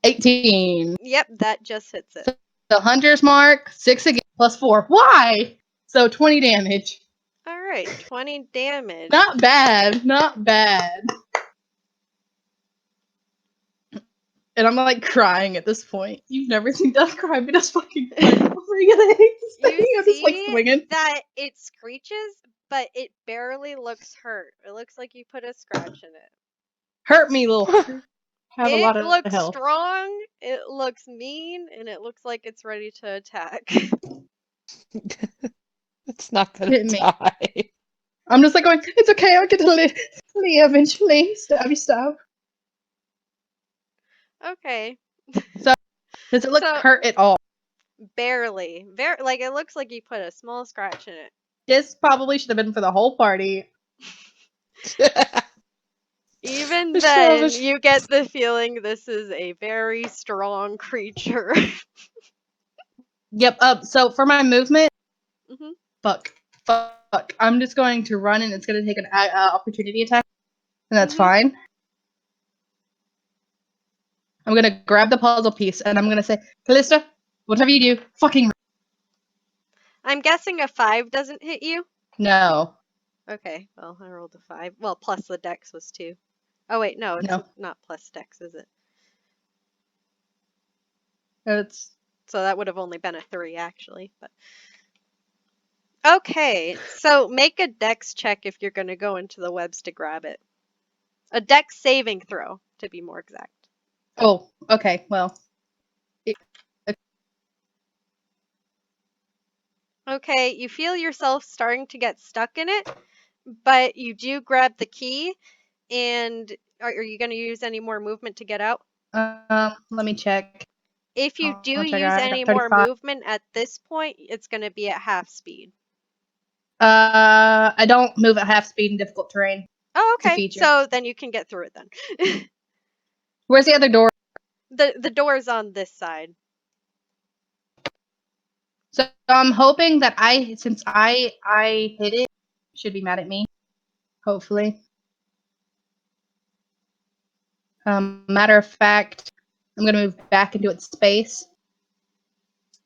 18. Yep, that just hits it. So the hunter's mark, 6 again, plus 4. Why? So 20 damage. Alright, 20 damage. Not bad. Not bad. And I'm like crying at this point. You've never seen Death cry, but that's fucking crying. Oh my god, I hate this thing. You I'm just like see swinging. that it screeches, but it barely looks hurt. It looks like you put a scratch in it. Hurt me, little. Have a lot It of looks health. strong, it looks mean, and it looks like it's ready to attack. It's not gonna Hit me. die. I'm just like going, it's okay, I'll get to live eventually. Stabby stab. Okay. So, does it look hurt at all? Barely. Like, it looks like you put a small scratch in it. This probably should have been for the whole party. Even then, you get the feeling this is a very strong creature. Yep, so for my movement, Mm-hmm. fuck. I'm just going to run and it's going to take an opportunity attack, and that's fine. I'm going to grab the puzzle piece and I'm going to say, Kallista, whatever you do, fucking. I'm guessing a 5 doesn't hit you? No. Okay, well, I rolled a 5. Well, plus the dex was 2. Oh, wait, no, it's not plus dex, is it? It's. So that would have only been a 3, actually. But okay, so make a dex check if you're going to go into the webs to grab it. A dex saving throw, to be more exact. Oh, okay, well. Okay, you feel yourself starting to get stuck in it, but you do grab the key, and Are you going to use any more movement to get out? Let me check. If you do I'll check use out. I got any more 35. movement at this point, it's going to be at half speed. I don't move at half speed in difficult terrain. Oh, It's a okay. feature. So then you can get through it then. Where's the other door? The door's on this side. So I'm hoping that since I hit it, should be mad at me. Hopefully. Matter of fact, I'm gonna move back into its space.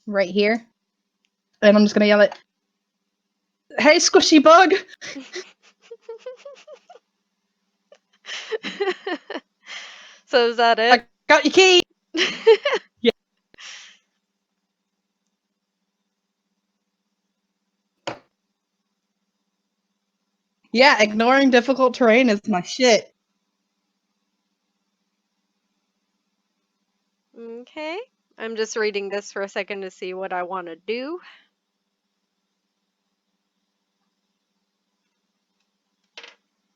Right here. And I'm just gonna yell it, "Hey, squishy bug!" So is that it? I got your key! Yeah. Yeah, ignoring difficult terrain is my shit. Okay. I'm just reading this for a second to see what I want to do.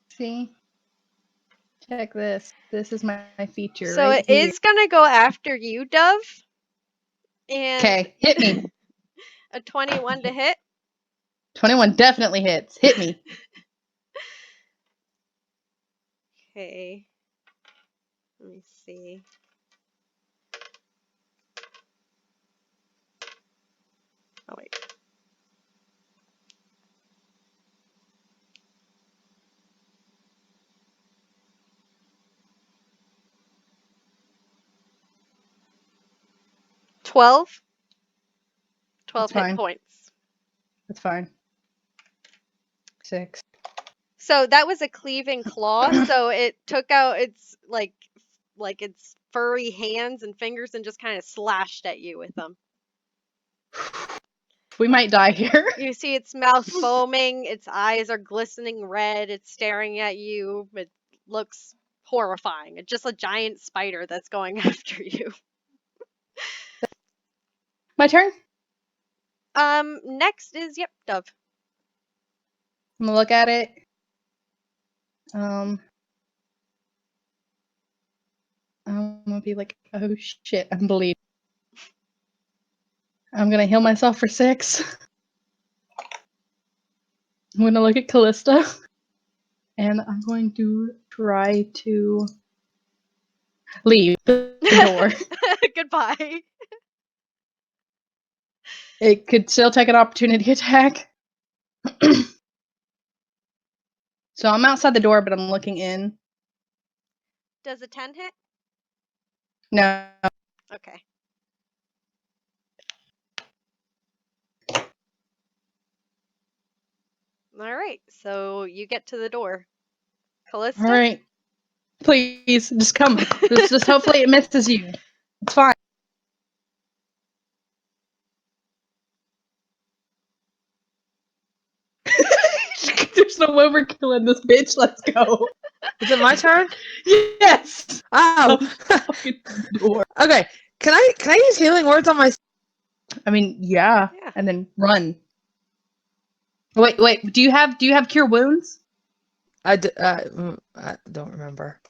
See? Check this. This is my feature So right it here. is going to go after you, Dove. And Okay, hit me. a 21 to hit. 21 definitely hits. Hit me. Okay. Let me see. Oh, wait. $12 That's hit fine. points. That's fine. 6. So that was a cleaving claw, so it took out its like its furry hands and fingers and just kind of slashed at you with them. We might die here. You see its mouth foaming, its eyes are glistening red, it's staring at you. It looks horrifying. It's just a giant spider that's going after you. My turn? Next is, yep, Dove. I'm gonna look at it. I'm gonna be like, oh shit, I'm bleeding. I'm gonna heal myself for 6. I'm gonna look at Kallista. And I'm going to try to leave the door. Goodbye. It could still take an opportunity attack. So I'm outside the door, but I'm looking in. Does a 10 hit? No. Okay. Alright, so you get to the door. Kallista? Alright. Please, just come. just hopefully it misses you. It's fine. There's no overkill in this bitch. Let's go. Is it my turn? Yes. Oh. Fucking door. Okay. Can I use healing words on my? I mean, yeah. Yeah. And then run. Wait. Do you have cure wounds? I don't remember.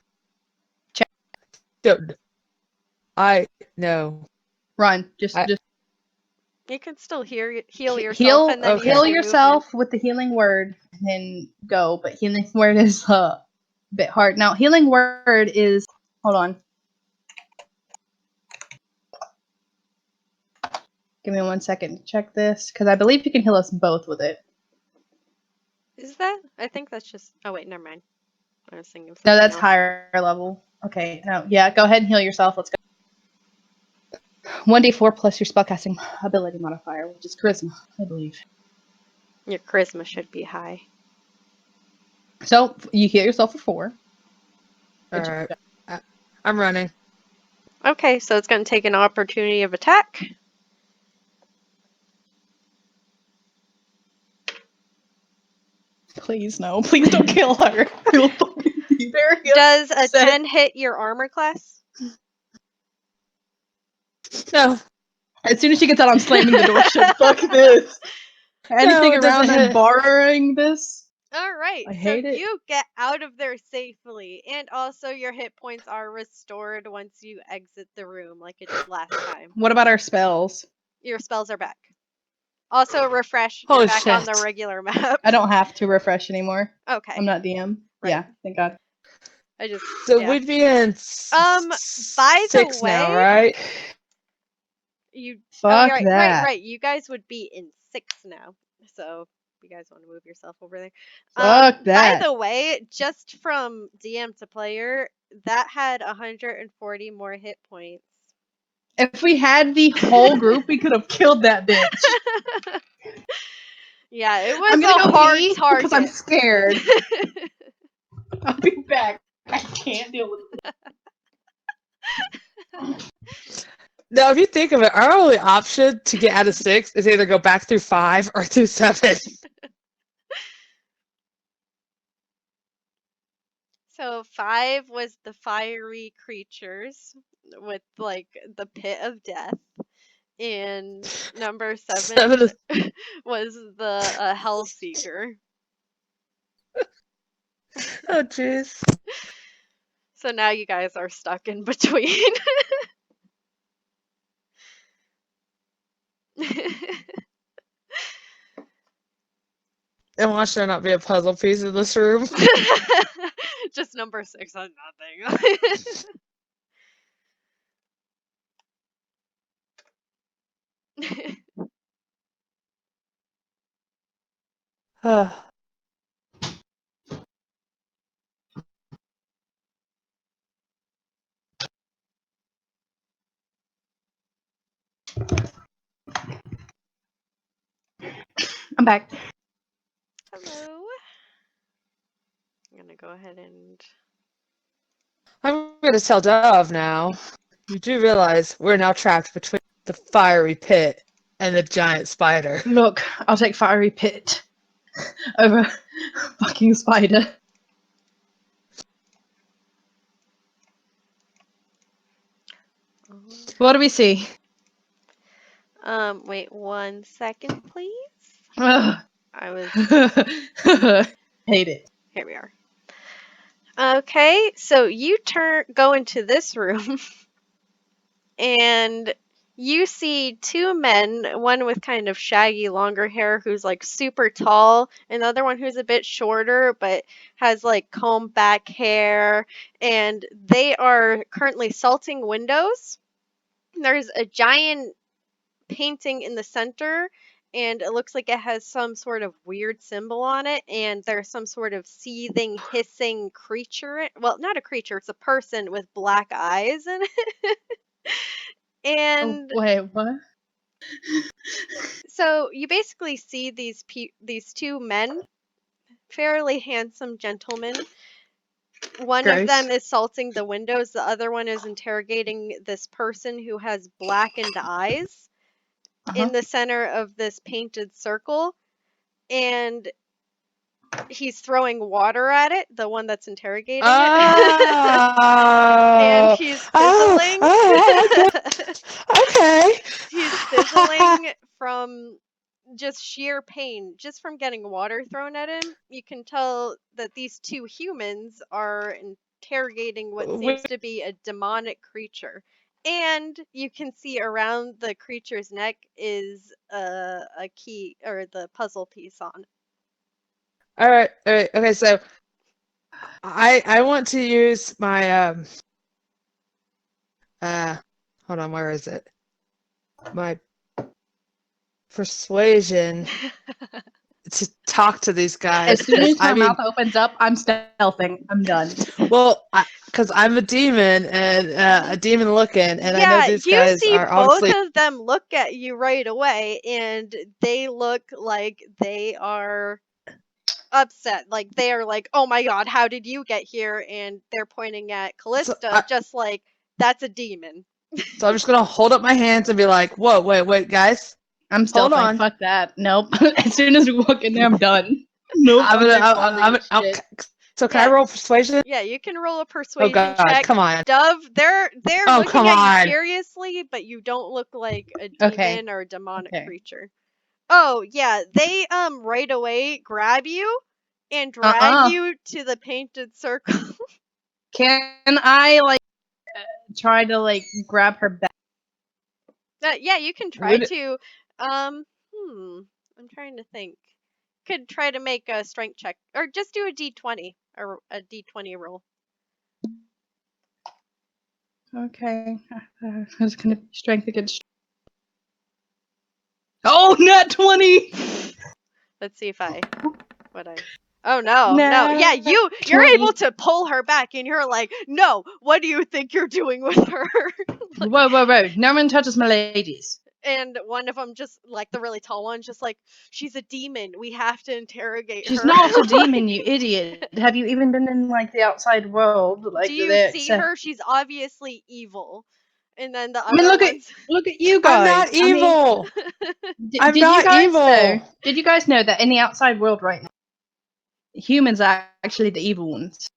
Check. No. No. Run. Just You can still heal yourself heal. and then Heal use your yourself with the healing word, and then go. But healing word is a bit hard. Now, healing word is. Hold on. Give me 1 second to check this, because I believe you can heal us both with it. Is that? I think that's just. Oh wait, never mind. I was thinking of No, something that's else. higher level. Okay. Yeah. Go ahead and heal yourself. Let's go. 1d4 plus your spellcasting ability modifier, which is charisma, I believe. Your charisma should be high. So you heal yourself for 4. Alright. I'm running. Okay, so it's going to take an opportunity of attack. Please no. Please don't kill her. I will fucking be very Does a upset. 10 hit your armor class? No. As soon as she gets out, I'm slamming the door shut. Fuck this. Anything it doesn't around, I'm hit. borrowing this. All right, I so hate it. you get out of there safely, and also your hit points are restored once you exit the room, like it did last time. What about our spells? Your spells are back. Also, refresh. Holy You're back on the shit. regular map. I don't have to refresh anymore. Okay. I'm not DM. Right. Yeah, thank God. I just. So yeah. we'd be in By the 6 now, way, right? You. Fuck right, that. right. You guys would be in 6 now. So you guys want to move yourself over there. Fuck that. By the way, just from DM to player, that had 140 more hit points. If we had the whole group, we could have killed that bitch. Yeah, it was I'm gonna a go hard pee target. because I'm scared. I'll be back. I can't deal with it. Now, if you think of it, our only option to get out of 6 is either go back through 5 or through 7. So 5 was the fiery creatures with like the pit of death, and number 7 was the Hellseeker. Oh, jeez. So now you guys are stuck in between. And watch there not be a puzzle piece in this room. Just number 6 has nothing. I'm back. Hello. I'm gonna go ahead and. I'm going to tell Dove now. You do realize we're now trapped between the fiery pit and the giant spider. Look, I'll take fiery pit over fucking spider. What do we see? Wait 1 second, please. Ugh. I was. Hate it. Here we are. Okay, so you go into this room, and you see 2 men, one with kind of shaggy, longer hair who's like super tall, and the other one who's a bit shorter but has like combed back hair, and they are currently salting windows. There's a giant painting in the center, and it looks like it has some sort of weird symbol on it, and there's some sort of seething, hissing creature. Well, not a creature, it's a person with black eyes in it. And wait, what? so you basically see these 2 men, fairly handsome gentlemen. One of them is salting the windows, the other one is interrogating this person who has blackened eyes in the center of this painted circle, and he's throwing water at it, the one that's interrogating it. And he's fizzling. Okay. He's fizzling from just sheer pain, just from getting water thrown at him. You can tell that these 2 humans are interrogating what seems to be a demonic creature. And you can see around the creature's neck is a key, or the puzzle piece on. All right. Okay, so I want to use my hold on, where is it? My persuasion to talk to these guys. As soon as my mouth opens up, I'm stealthing. I'm done. Well, because I'm a demon and a demon looking, and I know these guys are honestly. Both of them look at you right away, and they look like they are upset. Like they are like, "Oh my god, how did you get here?" And they're pointing at Kallista, just like, "That's a demon." So I'm just gonna hold up my hands and be like, "Whoa, wait, guys." I'm stealthing. Hold on. Fuck that. Nope. As soon as we walk in there, I'm done. Nope. So can I roll persuasion? Yeah, you can roll a persuasion check. Come on. Dove, they're looking at you curiously, but you don't look like a demon or a demonic creature. Oh, yeah, they right away grab you and drag you to the painted circle. Can I like try to like grab her back? Yeah, you can try to. I'm trying to think. Could try to make a strength check, or just do a d20 or a d20 roll. Okay, I was gonna be strength against. Oh, nat 20. Let's see if I. Oh no, no. Yeah, you're able to pull her back, and you're like, no. What do you think you're doing with her? Like, whoa! No one touches my ladies. And one of them, just like the really tall one, just like, she's a demon. We have to interrogate her. She's not a demon, you idiot. Have you even been in like the outside world? Like, do you see her? She's obviously evil. And then the other ones. Look at you guys. I'm not evil. I'm not evil. Did you guys know that in the outside world right now, humans are actually the evil ones?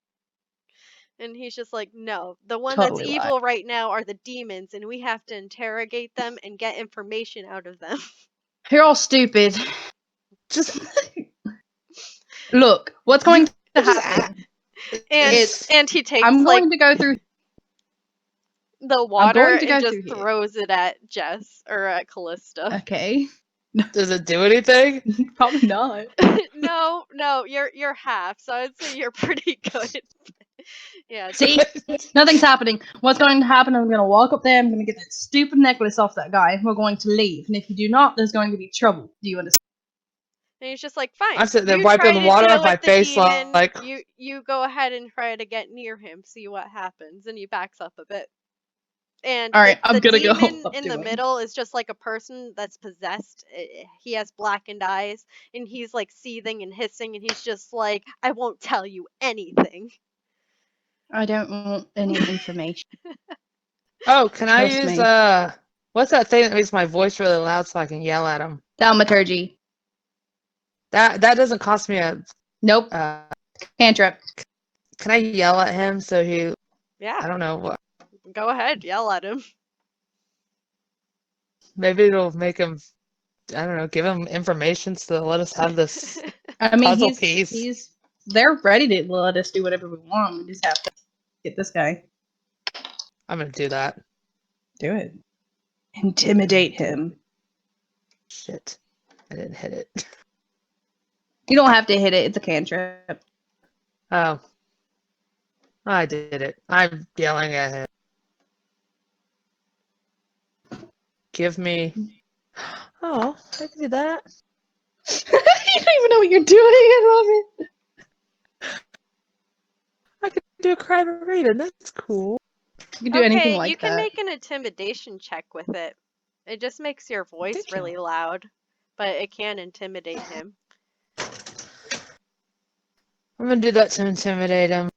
And he's just like, no, the one that's evil right now are the demons, and we have to interrogate them and get information out of them. You're all stupid. Just look, what's going to happen? And he takes. I'm going to go through the water and just throws it at Jess or at Kallista. Okay. Does it do anything? Probably not. No, you're half, so I'd say you're pretty good. Yeah. See, nothing's happening. What's going to happen? I'm going to walk up there. I'm going to get that stupid necklace off that guy. We're going to leave, and if you do not, there's going to be trouble. Do you understand? And he's just like, fine. I'm sitting there wiping the water off my face, like you go ahead and try to get near him, see what happens, and he backs up a bit. And all right, I'm gonna go in the middle is just like a person that's possessed. He has blackened eyes, and he's like seething and hissing, and he's just like, I won't tell you anything. I don't want any information. Oh, can I use what's that thing that makes my voice really loud so I can yell at him? Thaumaturgy. That doesn't cost me a nope. Cantrip. Can I yell at him so he? Yeah. I don't know what. Go ahead, yell at him. Maybe it'll make him. I don't know. Give him information to let us have this. I mean, puzzle piece. They're ready to let us do whatever we want. We just have to get this guy. I'm gonna do that. Do it. Intimidate him. Shit. I didn't hit it. You don't have to hit it. It's a cantrip. Oh. I did it. I'm yelling at him. Give me... Oh, I can do that. You don't even know what you're doing. I love it. I can do a crime reading. That's cool. You can do anything like that. You can make an intimidation check with it. It just makes your voice really loud, but it can intimidate him. I'm gonna do that to intimidate him.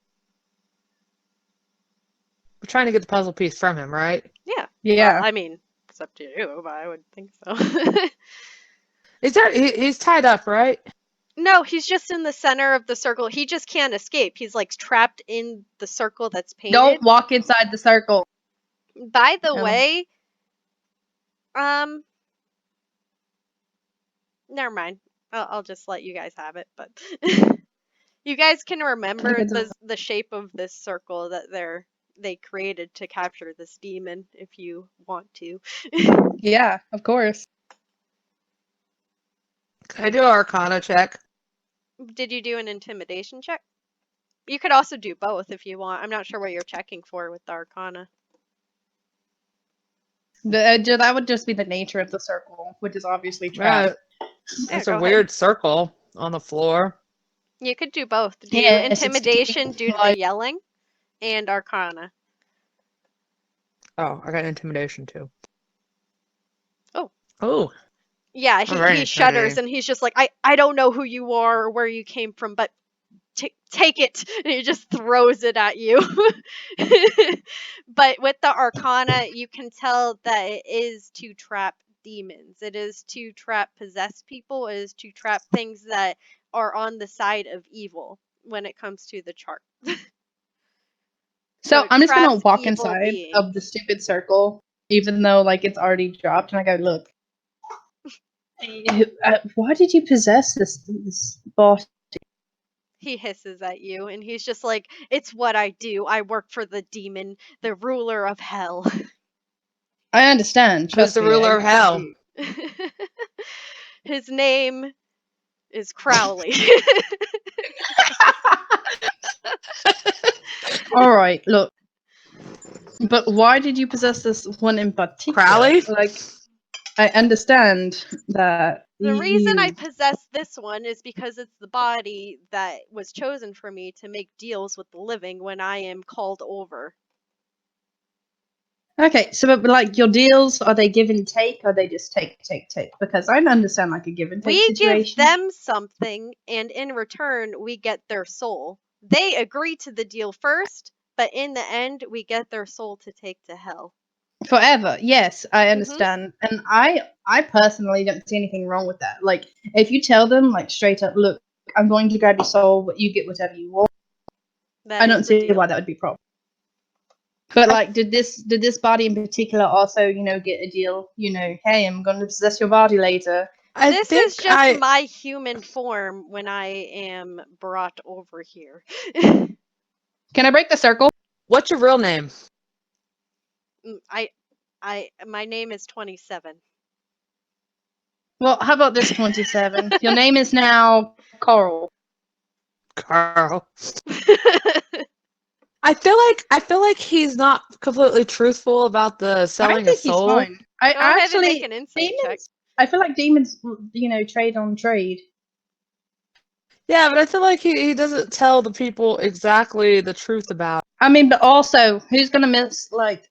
We're trying to get the puzzle piece from him, right? Yeah. Yeah. Well, I mean, it's up to you, but I would think so. He's tied up, right? No, he's just in the center of the circle. He just can't escape. He's like trapped in the circle that's painted. Don't walk inside the circle. By the way, never mind. I'll just let you guys have it, but you guys can remember the shape of this circle that they created to capture this demon if you want to. Yeah, of course. Can I do an Arcana check? Did you do an intimidation check? You could also do both if you want. I'm not sure what you're checking for with the Arcana. That would just be the nature of the circle, which is obviously trapped. It's a weird circle on the floor. You could do both. Do intimidation due to the yelling and Arcana. Oh, I got intimidation too. Oh. Yeah, he shudders and he's just like, I don't know who you are or where you came from, but take it. And he just throws it at you. But with the Arcana, you can tell that it is to trap demons. It is to trap possessed people. It is to trap things that are on the side of evil when it comes to the chart. So I'm just going to walk inside of the stupid circle, even though like it's already dropped. And I go, look. Why did you possess this boss? He hisses at you, and he's just like, "It's what I do. I work for the demon, the ruler of hell." I understand. Who's Trust the me, ruler I of hell? do. His name is Crowley. All right, look. But why did you possess this one in particular? Crowley? Like, I understand that. The reason I possess this one is because it's the body that was chosen for me to make deals with the living when I am called over. Okay, so but like your deals, are they give and take, or are they just take? Because I understand like a give and take We situation. give them something, and in return, we get their soul. They agree to the deal first, but in the end, we get their soul to take to hell. Forever, yes, I understand, and I personally don't see anything wrong with that. Like, if you tell them like straight up, look, I'm going to grab your soul, but you get whatever you want. I don't see why that would be a problem. But like, did this body in particular also, get a deal? Hey, I'm going to possess your body later. This is just my human form when I am brought over here. Can I break the circle? What's your real name? My name is 27. Well, how about this 27? Your name is now Carl. Carl. I feel like he's not completely truthful about the selling I of think soul. he's fine. I Go ahead actually and make an insight check. I feel like demons, trade on trade. Yeah, but I feel like he doesn't tell the people exactly the truth about it. I mean, but also, who's gonna miss like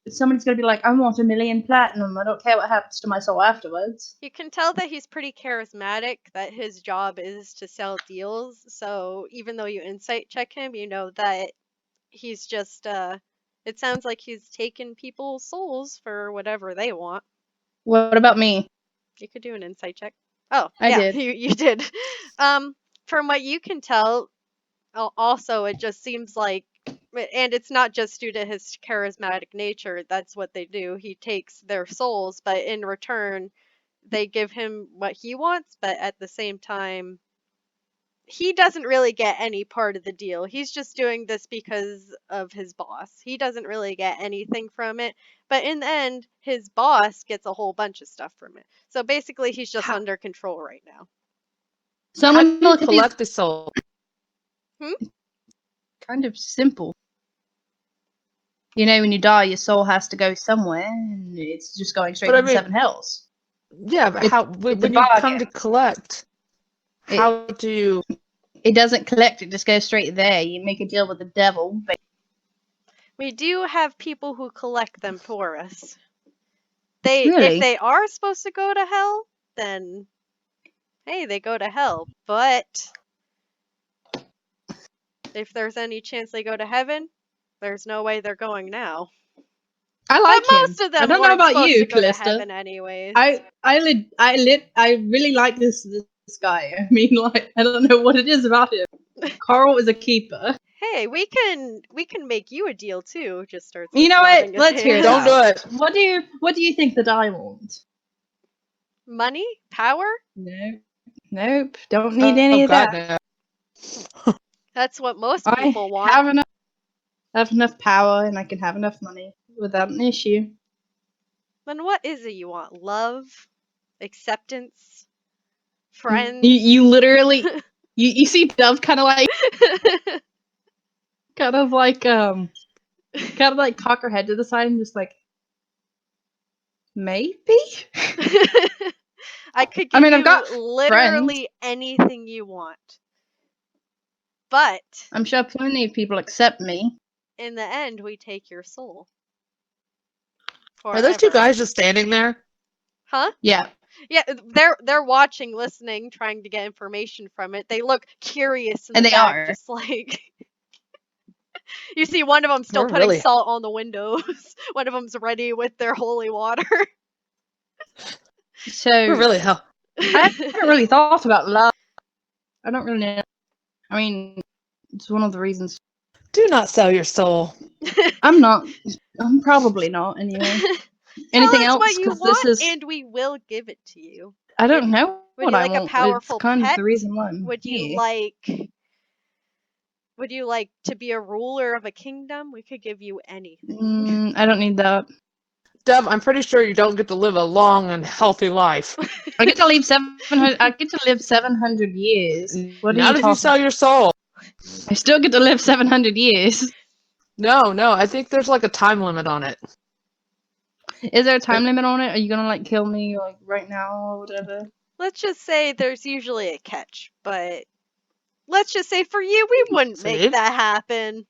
somebody's gonna be like, I want 1 million platinum. I don't care what happens to my soul afterwards. You can tell that he's pretty charismatic, that his job is to sell deals. So even though you insight check him, you know that he's just it sounds like he's taking people's souls for whatever they want. What about me? You could do an insight check. Oh, I yeah, did. you did. From what you can tell, also it just seems like, and it's not just due to his charismatic nature, that's what they do. He takes their souls, but in return, they give him what he wants, but at the same time, he doesn't really get any part of the deal. He's just doing this because of his boss. He doesn't really get anything from it, but in the end, his boss gets a whole bunch of stuff from it. So basically, he's just under control right now. So I'm How gonna do you look at collect the soul? kind of simple. When you die, your soul has to go somewhere, and it's just going straight to the seven hells. Yeah, but when you come to collect, how do you? It doesn't collect; it just goes straight there. You make a deal with the devil. But we do have people who collect them for us. Really? If they are supposed to go to hell, then hey, they go to hell. But if there's any chance they go to heaven, there's no way they're going now. I like but most of them I don't know about you, to go Kallista. to heaven anyways. I really like this guy. I mean, like, I don't know what it is about him. Carl is a keeper. Hey, we can make you a deal too. Just starts. You know what? Let's hear it. Don't do it. What do you think that I want? Money? Power? Nope. Don't need any of that. No. That's what most people want. Have enough power, and I can have enough money without an issue. Then what is it you want? Love? Acceptance? Friends? You literally you see Dove kind of like cock her head to the side and just like, maybe. I could give I've got literally anything you want. But I'm sure plenty of people accept me. In the end, we take your soul. Forever. Are those two guys just standing there? Huh? Yeah. Yeah, they're watching, listening, trying to get information from it. They look curious in and the they back, are. Just like you see one of them still putting salt on the windows. One of them's ready with their holy water. So we're really hell. I haven't really thought about love. I don't really know. I mean, it's one of the reasons. Do not sell your soul. I'm probably not anyway. Anything else? What you want, and we will give it to you. I don't know Would What you I like a want, powerful it's kind pet? of the reason why I'm Would you here. like to be a ruler of a kingdom? We could give you anything. I don't need that. Dove, I'm pretty sure you don't get to live a long and healthy life. I get to live 700. I get to live 700 years. What are Not you if you talking? sell your soul. I still get to live 700 years. No, I think there's like a time limit on it. Is there a time limit on it? Are you gonna like kill me like right now or whatever? Let's just say there's usually a catch, but let's just say for you, we wouldn't See? make that happen.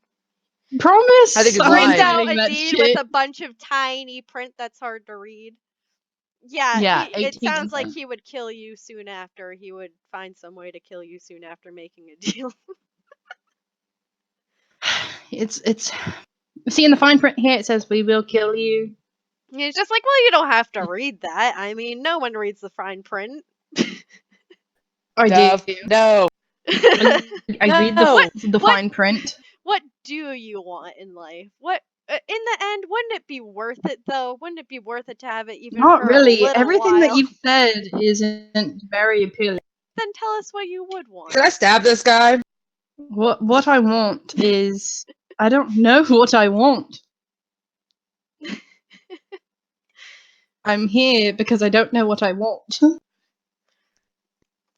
Promise. I think it's I'm Print lying. out signing a that deed shit. with a bunch of tiny print that's hard to read. Yeah, it 18 sounds like cents. he would kill you soon after. He would find some way to kill you soon after making a deal. It's see in the fine print here it says we will kill you. He's just like, well, you don't have to read that. I mean, no one reads the fine print. I Dove, do. no. I read No. the fine print. What do you want in life? What in the end, wouldn't it be worth it though? Wouldn't it be worth it to have it even Not for really. a little Everything while? that you've said isn't very appealing. Then tell us what you would want. Can I stab this guy? What I want is I don't know what I want. I'm here because I don't know what I want.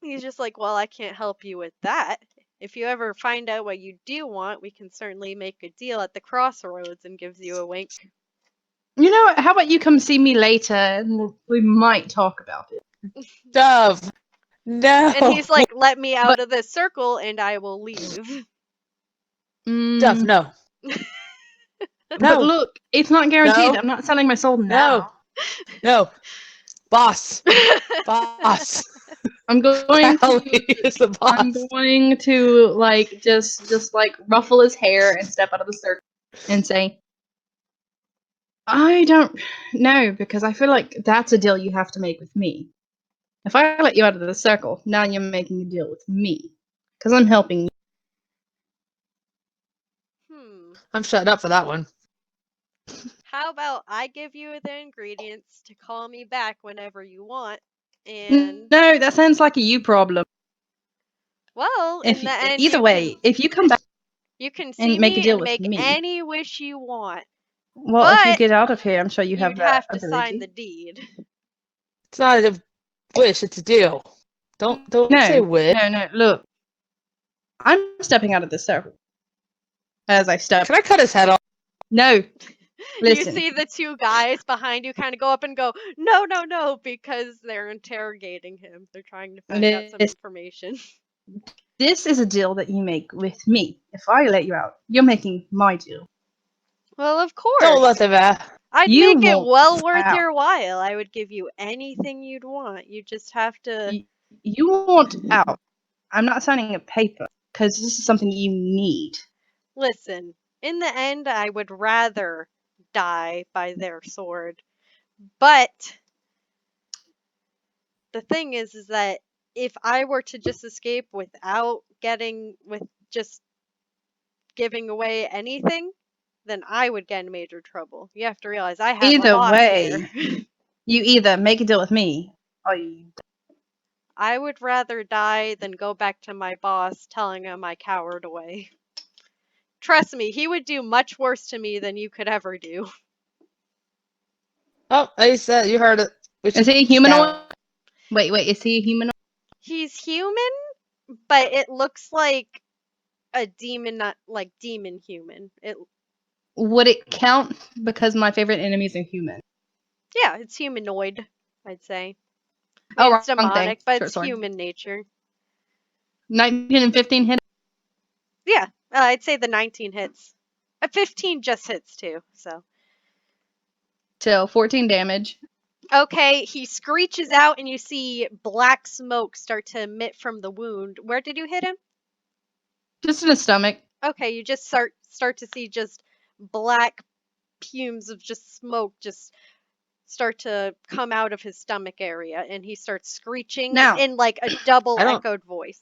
He's just like, well, I can't help you with that. If you ever find out what you do want, we can certainly make a deal at the crossroads, and gives you a wink. You know what? How about you come see me later and we might talk about it. Dove, no. And he's like, let me out of this circle and I will leave. Dove, no. But No. look, it's not guaranteed. No. I'm not selling my soul now. No. Boss. Boss. I'm going Callie to is the boss. I'm going to like just like ruffle his hair and step out of the circle and say, I don't know, because I feel like that's a deal you have to make with me. If I let you out of the circle, now you're making a deal with me. Because I'm helping you. I'm shut up for that one. How about I give you the ingredients to call me back whenever you want, and No, that sounds like a you problem. well, If in the end, either way, if you come back you can and see make a me deal and with make me. any wish you want. Well, if you But get out of here, I'm sure you have you'd that have to ability. sign the deed. It's not a wish, it's a deal. Don't say wish. No, look. I'm stepping out of this circle. As I step. Can I cut his head off? No. Listen. You see the two guys behind you kind of go up and go, no, because they're interrogating him. They're trying to find out some information. This is a deal that you make with me. If I let you out, you're making my deal. Well, of course. Don't let them out. I'd You make it won't well worth out. your while. I would give you anything you'd want. You just have to. You want out. I'm not signing a paper, because this is something you need. Listen, in the end, I would rather die by their sword. But the thing is that if I were to just escape without just giving away anything, then I would get in major trouble. You have to realize I have Either a boss way, here. you either make a deal with me, or you... I would rather die than go back to my boss telling him I cowered away. Trust me, he would do much worse to me than you could ever do. Oh, I said you heard it. Is he a humanoid? Wait, is he a humanoid? He's human, but it looks like a demon, not like demon human. Would it count because my favorite enemies are human? Yeah, it's humanoid, I'd say. Oh, It's wrong demonic, thing. but Short it's sword. human nature. 19 and 15 hit. Yeah, I'd say the 19 hits. 15 just hits too, so. So 14 damage. Okay, he screeches out and you see black smoke start to emit from the wound. Where did you hit him? Just in the stomach. Okay, you just start to see just black fumes of just smoke just start to come out of his stomach area, and he starts screeching in like a double echoed voice.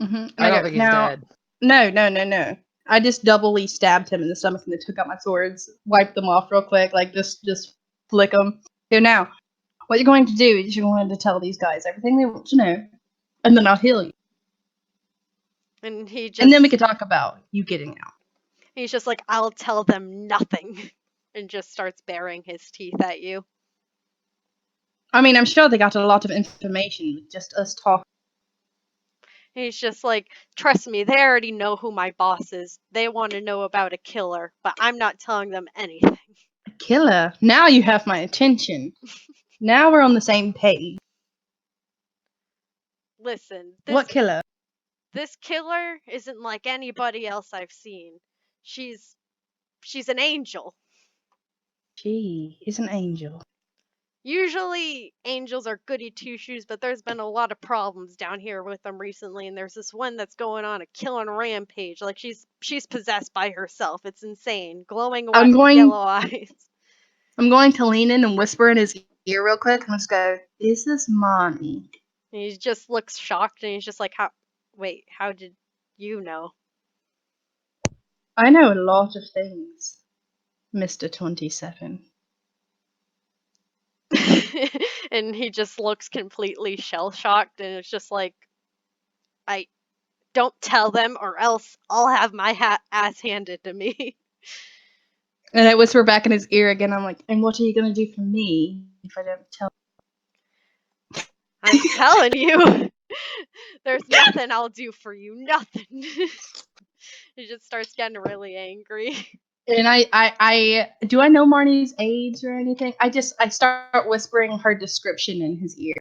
Mm-hmm. I don't think he's dead. No. I just doubly stabbed him in the stomach and then took out my swords, wiped them off real quick, like just flick them. So now, What you're going to do is you're going to tell these guys everything they want to know, and then I'll heal you. And he just... And then we can talk about you getting out. He's just like, I'll tell them nothing. And just starts baring his teeth at you. I mean, I'm sure they got a lot of information with just us talking. He's just like, trust me, they already know who my boss is. They want to know about a killer, but I'm not telling them anything. A killer? Now you have my attention. Now we're on the same page. Listen, What killer? this killer isn't like anybody else I've seen. She's an angel. She is an angel. Usually angels are goody two-shoes, but there's been a lot of problems down here with them recently, and there's this one that's going on a killing rampage. Like she's possessed by herself. It's insane. Glowing yellow eyes. I'm going to lean in and whisper in his ear real quick and just go, is this Marney? And he just looks shocked, and he's just like, how did you know? I know a lot of things, Mr. 27. And he just looks completely shell-shocked, and it's just like, I don't tell them or else I'll have my ass handed to me. And I whisper back in his ear again, I'm like, and what are you going to do for me if I don't tell? I'm telling you, there's nothing I'll do for you, nothing. He just starts getting really angry. And I do I know Marnie's age or anything? I start whispering her description in his ear.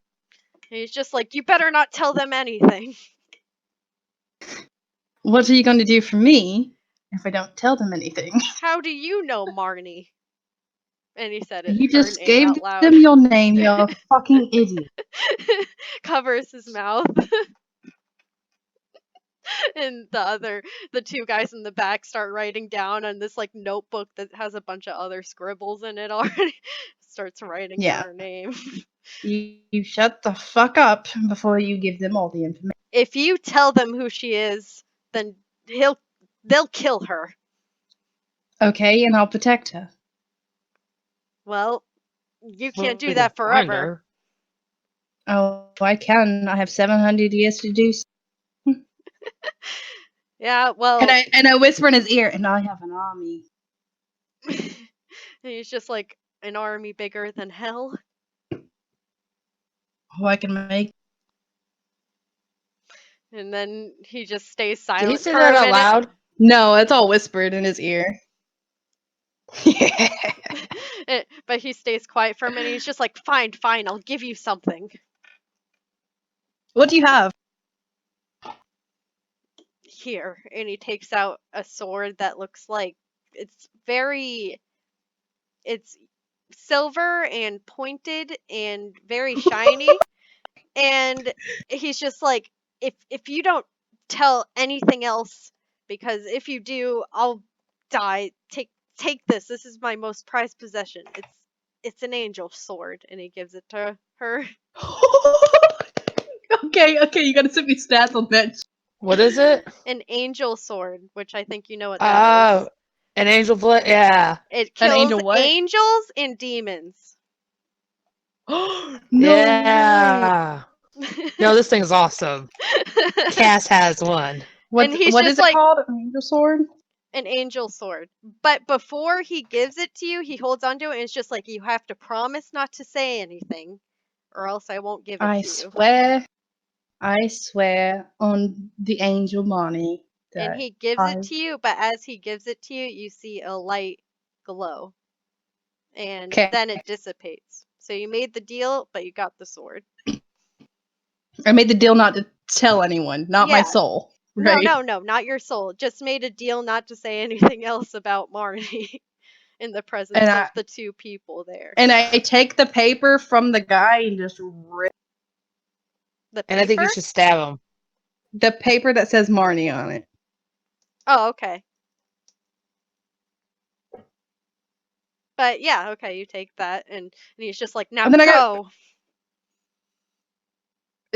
And he's just like, you better not tell them anything. What are you going to do for me if I don't tell them anything? How do you know Marney? And he said it. You her just name gave out loud. them your name, you're a fucking idiot. Covers his mouth. And the two guys in the back start writing down on this like notebook that has a bunch of other scribbles in it already. Starts writing down her name. You shut the fuck up before you give them all the information. If you tell them who she is, then they'll kill her. Okay, and I'll protect her. Well, you can't do We that can find forever. her. Oh, I can. I have 700 years to do so. Yeah, well. And I whisper in his ear, and I have an army. And he's just like, an army bigger than hell. Oh, I can make. And then he just stays silent. Did he say for that a out minute. loud? No, it's all whispered in his ear. But he stays quiet for a minute. He's just like, fine, I'll give you something. What do you have? Here. And he takes out a sword that looks like it's silver and pointed and very shiny. And he's just like, if you don't tell anything else, because if you do, I'll die. Take this. This is my most prized possession. It's an angel sword, and he gives it to her. Okay, you gotta send me stats on that. What is it? An angel sword, which I think you know what that is. An angel blade. Yeah. It kills angel what? angels and demons. No Yeah. No, this thing's awesome. Cass has one. What is it called? An angel sword? An angel sword. But before he gives it to you, he holds onto it and it's just like, you have to promise not to say anything, or else I won't give it to you. I swear on the angel Marney. And he gives it to you, but as he gives it to you, you see a light glow. And then it dissipates. So you made the deal, but you got the sword. I made the deal not to tell anyone, not my soul. Right? No, not your soul. Just made a deal not to say anything else about Marney in the presence of the two people there. And I take the paper from the guy and just rip. And I think you should stab him. The paper that says Marney on it. Oh, okay. But yeah, okay, you take that, and he's just like, now go.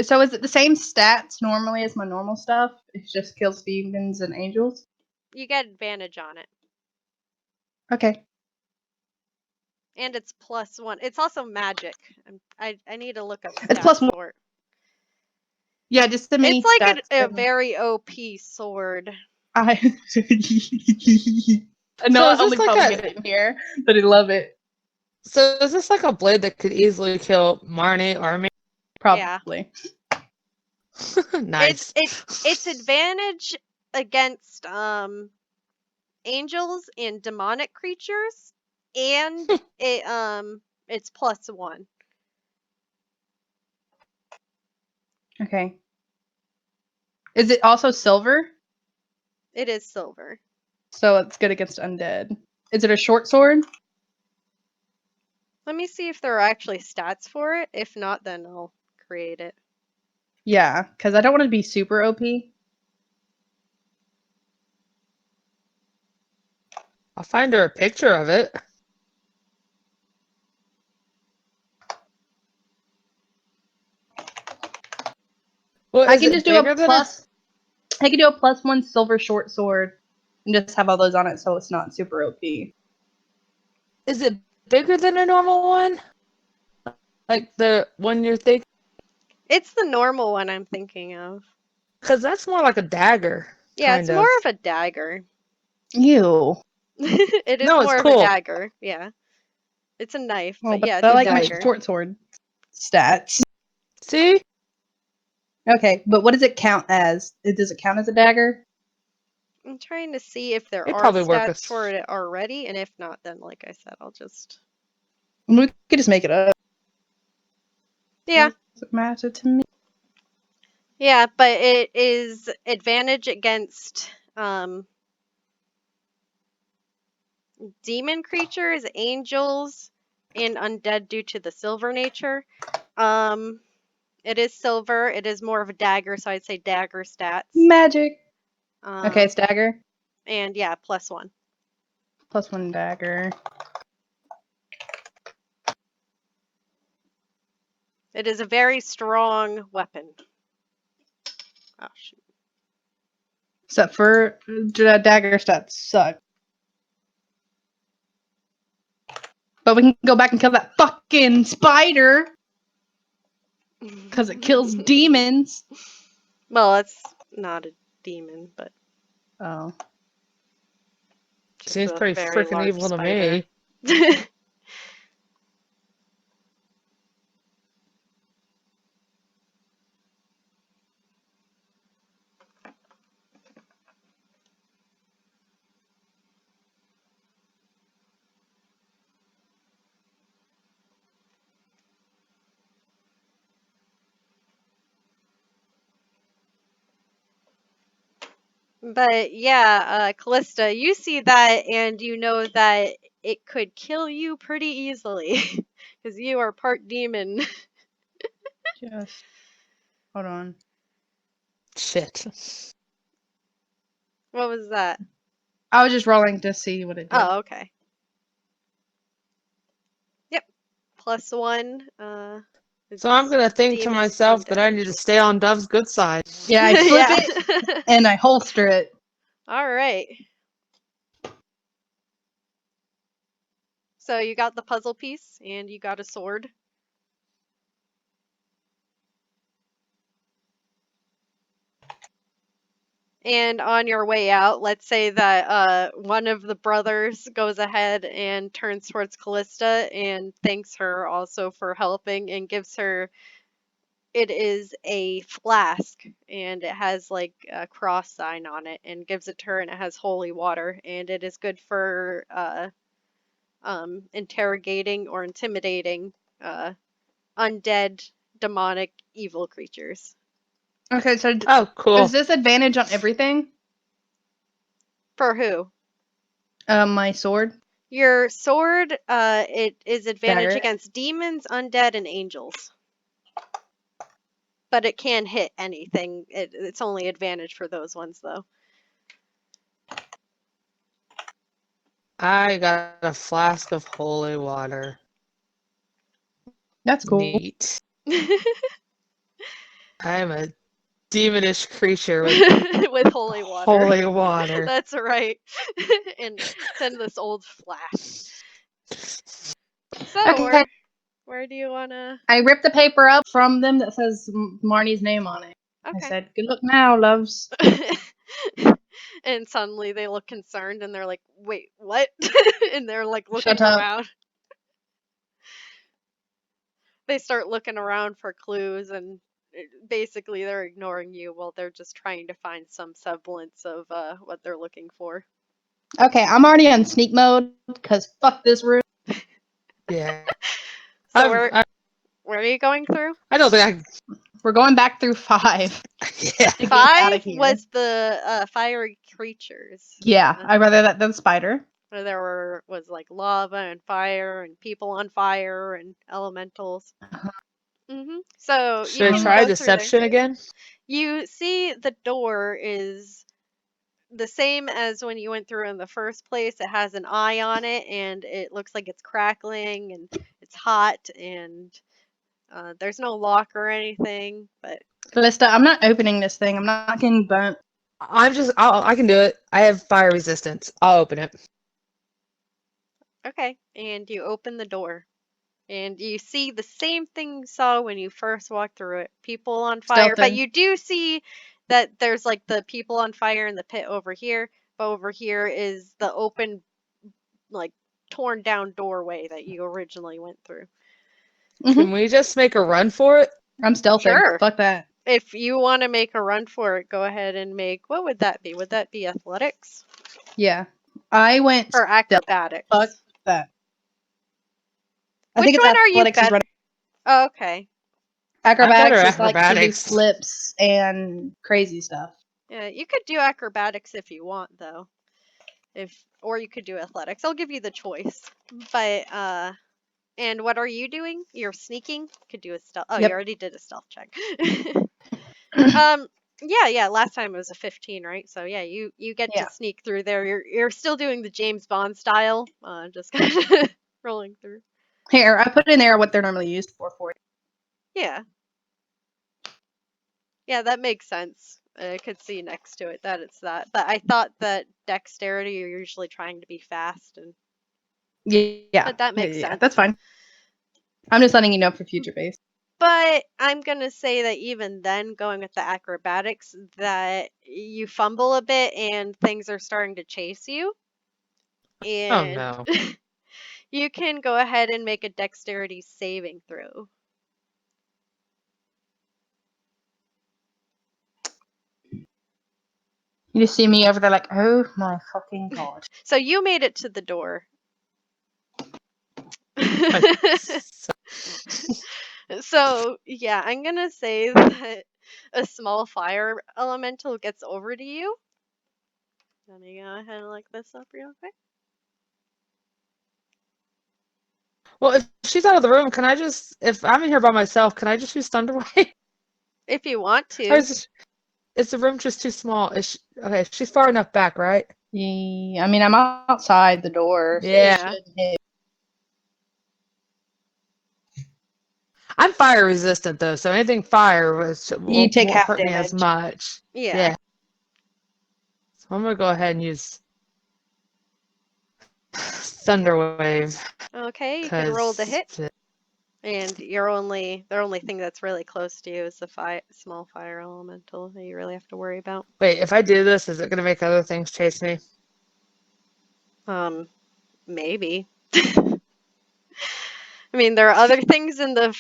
So is it the same stats normally as my normal stuff? It just kills demons and angels? You get advantage on it. Okay. And it's +1. It's also magic. I need to look up It's stats +1. for it. Yeah, just the mini It's like stats a thing. very OP sword. I know So I is this only like probably a- get it in here, but I love it. So is this like a blade that could easily kill Marney or me? Probably. Nice. It's advantage against angels and demonic creatures, and it's +1. Okay. Is it also silver? It is silver. So it's good against undead. Is it a short sword? Let me see if there are actually stats for it. If not, then I'll create it. Yeah, because I don't want to be super OP. I'll find her a picture of it. Well, I is can it just do a bigger than plus. I can do a +1 silver short sword and just have all those on it, so it's not super OP. Is it bigger than a normal one? Like the one you're thinking? It's the normal one I'm thinking of. Because that's more like a dagger. Yeah, it's more of a dagger. Ew. It is No, it's more of a cool. dagger. Yeah. It's a knife, Well, but yeah, I it's a like my dagger. short sword stats. See? Okay, but what does it count as? Does it count as a dagger? I'm trying to see if there It are probably work stats with- for it already, and if not, then like I said, I'll just... We could just make it up. Yeah. Doesn't matter to me. Yeah, but it is advantage against demon creatures, angels, and undead due to the silver nature. It is silver. It is more of a dagger, so I'd say dagger stats. Magic. Okay, it's dagger. And yeah, +1. +1 dagger. It is a very strong weapon. Oh, shoot. Except for dagger stats suck. But we can go back and kill that fucking spider because it kills demons. Well, it's not a demon, but Oh. just Seems a pretty very freaking large evil to spider. me. But yeah, Kallista, you see that and you know that it could kill you pretty easily because you are part demon. Just hold on. Shit. What was that? I was just rolling to see what it did. Oh, okay. Yep. +1. So I'm going to think to demon myself that I undead. need to stay on Dove's good side. Yeah, I flip Yeah. it and I holster it. All right. So you got the puzzle piece and you got a sword. And on your way out, let's say that one of the brothers goes ahead and turns towards Kallista and thanks her also for helping and gives her, it is a flask and it has like a cross sign on it and gives it to her and it has holy water and it is good for interrogating or intimidating undead, demonic, evil creatures. Okay, so Oh, cool. is this advantage on everything? For who? My sword. Your sword, it is advantage Dagger. against demons, undead, and angels. But it can hit anything. It's only advantage for those ones, though. I got a flask of holy water. That's cool. Neat. I am a demonish creature with With holy water. holy water. That's right. And send this old flask. So, Okay. where do you wanna? I ripped the paper up from them that says Marnie's name on it. I Okay. said, "Good luck now, loves." And suddenly they look concerned and they're like, "Wait, what?" And they're like looking Shut up. around. They start looking around for clues and basically they're ignoring you while they're just trying to find some semblance of what they're looking for. Okay, I'm already on sneak mode because fuck this room. Yeah. So where are you going through? I don't think We're going back through 5 Yeah. to get out of 5 here. was the fiery creatures. Yeah, I'd rather that than spider. Where there was like lava and fire and people on fire and elementals. So Should you I can try go deception through there. again? You see the door is the same as when you went through in the first place. It has an eye on it and it looks like it's crackling and it's hot and there's no lock or anything, but Kallista, I'm not opening this thing. I'm not getting burnt. I can do it. I have fire resistance. I'll open it. okay. And you open the door. And you see the same thing you saw when you first walked through it. People on fire. But Stealthing. you do see that there's like the people on fire in the pit over here. But over here is the open, like torn down doorway that you originally went through. Can we just make a run for it? I'm stealthing. Sure. Fuck that. If you want to make a run for it, go ahead and make. What would that be? Would that be athletics? Yeah. I went Or stealth. acrobatics? Fuck that. I Which think it's one are you athletics is better? running. Oh, okay. Acrobatics better is like to do acrobatics. flips and crazy stuff. Yeah, you could do acrobatics if you want, though. Or you could do athletics. I'll give you the choice. But and what are you doing? You're sneaking. Could do a stealth. Oh, Yep. you already did a stealth check. Yeah. Last time it was a 15, right? So yeah, you get Yeah. to sneak through there. You're still doing the James Bond style. Just kind of rolling through. Here, I put in there what they're normally used for you. Yeah. Yeah, that makes sense. I could see next to it that it's that. But I thought that dexterity, you're usually trying to be fast, and Yeah. but that makes sense. That's fine. I'm just letting you know for future base. But I'm gonna say that even then, going with the acrobatics, that you fumble a bit and things are starting to chase you. And Oh no. you can go ahead and make a dexterity saving throw. You just see me over there like, oh my fucking god. So you made it to the door. So yeah, I'm gonna say that a small fire elemental gets over to you. Let me go ahead and look this up real quick. Well, if she's out of the room, if I'm in here by myself, can I just use Thunderwave? If you want to. Or is the room just too small? Okay, she's far enough back, right? Yeah, I mean, I'm outside the door. So Yeah. I'm fire resistant though, so anything fire won't half hurt me as damage. much. Yeah. So I'm gonna go ahead and use Thunderwave. Okay, you can roll the hit. And the only thing that's really close to you is the small fire elemental that you really have to worry about. Wait, if I do this, is it gonna make other things chase me? Maybe. I mean, there are other things in the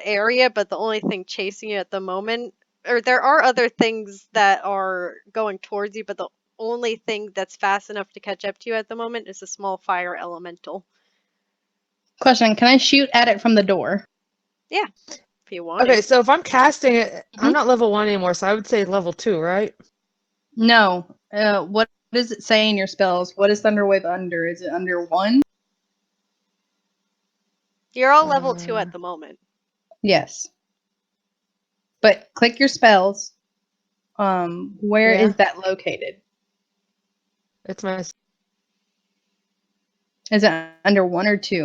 area, but the only thing chasing you at the moment, or there are other things that are going towards you, but the only thing that's fast enough to catch up to you at the moment is a small fire elemental. Question, can I shoot at it from the door? Yeah, if you want. Okay, so if I'm casting it, I'm not level 1 anymore, so I would say level 2, right? No. What does it say in your spells? What is Thunderwave under? Is it under 1? You're all level 2 at the moment. Yes. But click your spells. Where is that located? It's my... Is it under 1 or 2?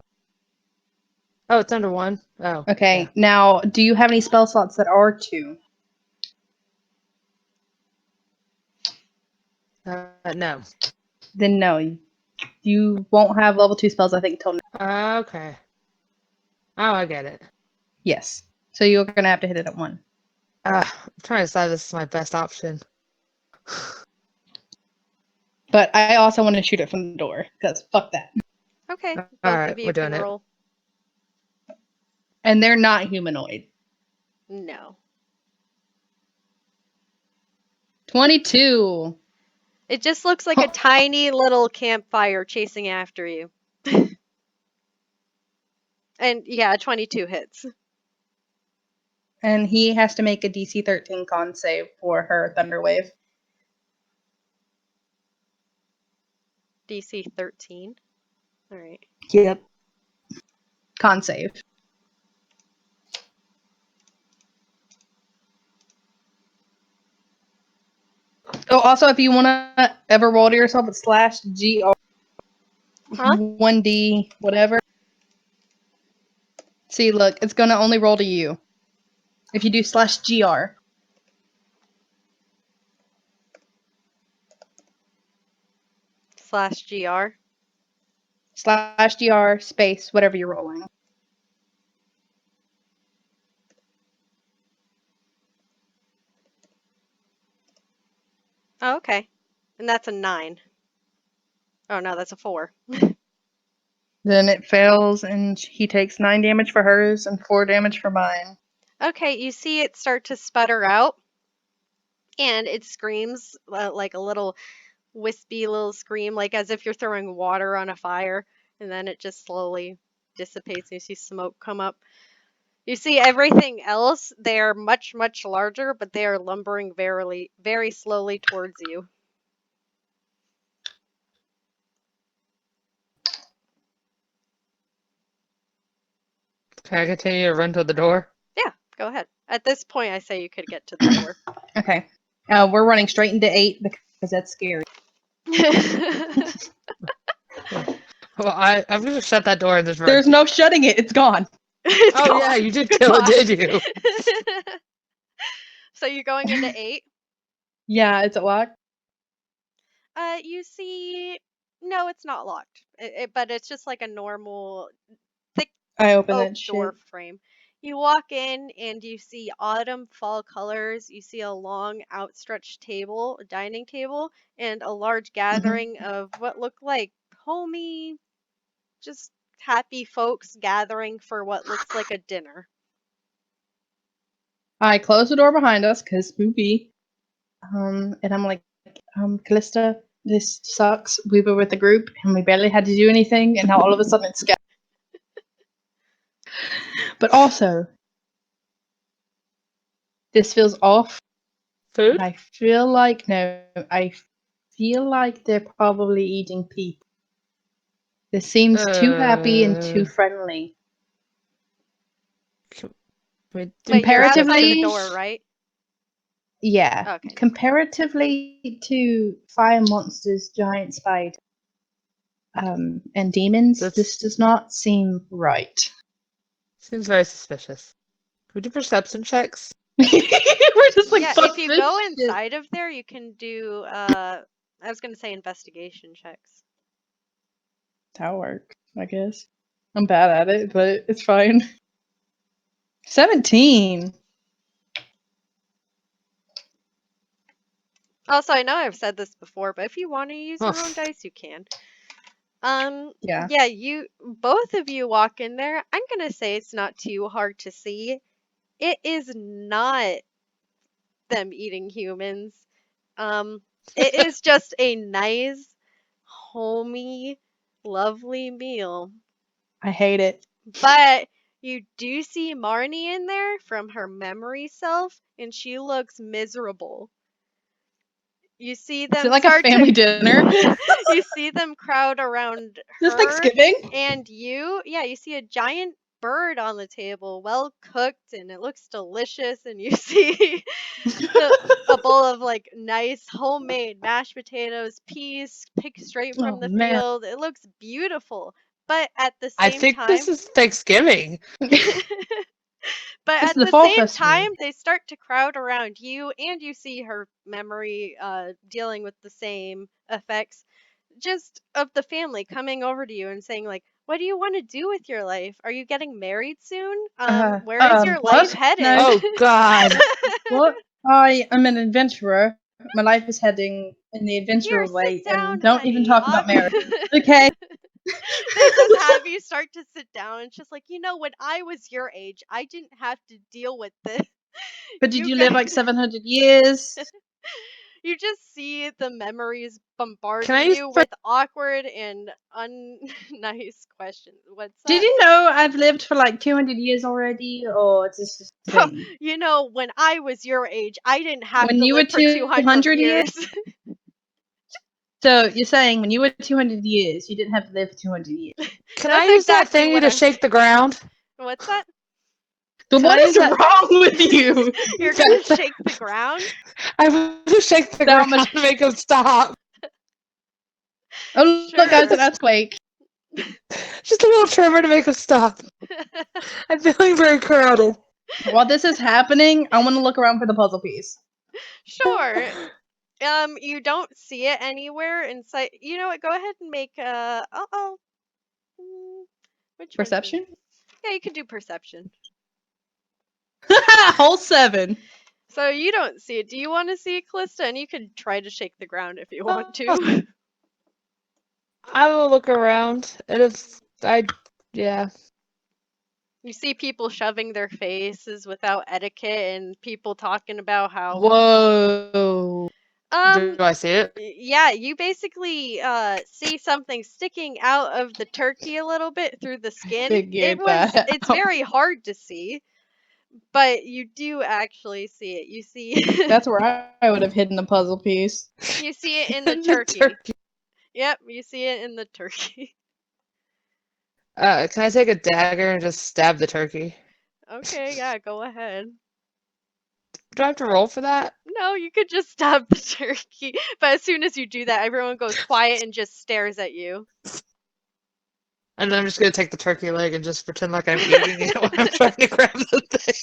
Oh, it's under 1? Oh. Okay. Yeah. Now, do you have any spell slots that are 2? No. Then no. You won't have level 2 spells, I think, till Okay. Oh, I get it. yes. So you're gonna have to hit it at 1. I'm trying to decide this is my best option. But I also want to shoot it from the door, because fuck that. Okay, both Alright, of you we're can doing it. roll. And they're not humanoid. No. 22. It just looks like a tiny little campfire chasing after you. And yeah, 22 hits. And he has to make a DC 13 con save for her Thunder Wave. DC 13. Alright. Yep. Con save. Oh, also, if you want to ever roll to yourself, it's /GR. Huh? 1D, whatever. See, look, it's going to only roll to you. If you do /GR. /GR. /GR space, whatever you're rolling. Oh, okay. And that's a 9. Oh no, that's a 4. Then it fails, and he takes 9 damage for hers and 4 damage for mine. Okay, you see it start to sputter out, and it screams like a little wispy little scream, like as if you're throwing water on a fire, and then it just slowly dissipates and you see smoke come up. You see everything else, they are much, much larger, but they are lumbering very slowly towards you. Can I continue to run to the door? Yeah, go ahead. At this point, I say you could get to the door. Okay. We're running straight into 8 because that's scary. Well, I'm gonna shut that door and just run. There's no shutting it. It's gone. It's Oh gone. yeah, you did kill it, did you? So you're going into 8? Yeah, it's locked. You see, no, it's not locked. But it's just like a normal thick I open oak that shit. door frame. You walk in and you see autumn fall colors. You see a long outstretched table, a dining table, and a large gathering of what look like homey, just happy folks gathering for what looks like a dinner. I close the door behind us because spooky. And I'm like, Kallista, this sucks. We were with a group and we barely had to do anything, and now all of a sudden it's scary. But also, this feels off. Food? I feel like I feel like they're probably eating people. This seems too happy and too friendly. Wait, you're outside Comparatively, the door, right? yeah. Okay. Comparatively to fire monsters, giant spider, and demons, this does not seem right. Seems very suspicious. Can we do perception checks? We're just like, yeah, fuck if you this go shit. inside of there, you can do I was gonna say investigation checks. That'll work, I guess. I'm bad at it, but it's fine. 17. Also, I know I've said this before, but if you want to use your own dice, you can. Yeah, you both of you walk in there. I'm gonna say it's not too hard to see. It is not them eating humans. It is just a nice, homey, lovely meal. I hate it. But you do see Marney in there from her memory self, and she looks miserable. You see them Is it like a family dinner? You see them crowd around This her Thanksgiving? and you. Yeah, you see a giant bird on the table, well cooked, and it looks delicious. And you see a bowl of like nice homemade mashed potatoes, peas picked straight from the field. It looks beautiful. But at the same time, I think this is Thanksgiving. But It's at the the fall same festival. time, they start to crowd around you, and you see her memory dealing with the same effects. just of the family coming over to you and saying like, what do you want to do with your life? Are you getting married soon? Where is your life what? headed? No. Oh God. What? I am an adventurer. My life is heading in the Here, adventurer sit way, down, and don't honey. even talk about marriage. Okay. They just have you start to sit down. It's just like, when I was your age, I didn't have to deal with this. But did you live like 700 years? You just see the memories bombarding Can I use you with awkward and unnice questions. What's that? Did you know I've lived for like 200 years already, or is this just a thing? When I was your age, I didn't have When to you live were for 200 200 years. So you're saying when you were 200 years, you didn't have to live for 200 years? Can That's I use that exactly thingy what to I'm shake the ground? What's that? What I is use that- wrong with you? You're gonna shake the ground? I want to shake the That ground much- to make him stop. Oh, look, guys, Sure. an earthquake. Just a little tremor to make him stop. I'm feeling very crowded. While this is happening, I want to look around for the puzzle piece. Sure. You don't see it anywhere inside. You know what? Go ahead and make which one should- Perception? Yeah, you can do perception. Whole 7. So you don't see it. Do you want to see it, Kallista? And you can try to shake the ground if you want to. I will look around, and yeah. You see people shoving their faces without etiquette, and people talking about how. Whoa. Do I see it? Yeah, you basically see something sticking out of the turkey a little bit through the skin. It's very hard to see, but you do actually see it. You see That's where I would have hidden the puzzle piece. You see it in the turkey. Yep, you see it in the turkey. Can I take a dagger and just stab the turkey? Okay, yeah, go ahead. Do I have to roll for that? No, you could just stab the turkey. But as soon as you do that, everyone goes quiet and just stares at you. And then I'm just gonna take the turkey leg and just pretend like I'm eating it when I'm trying to grab the thing.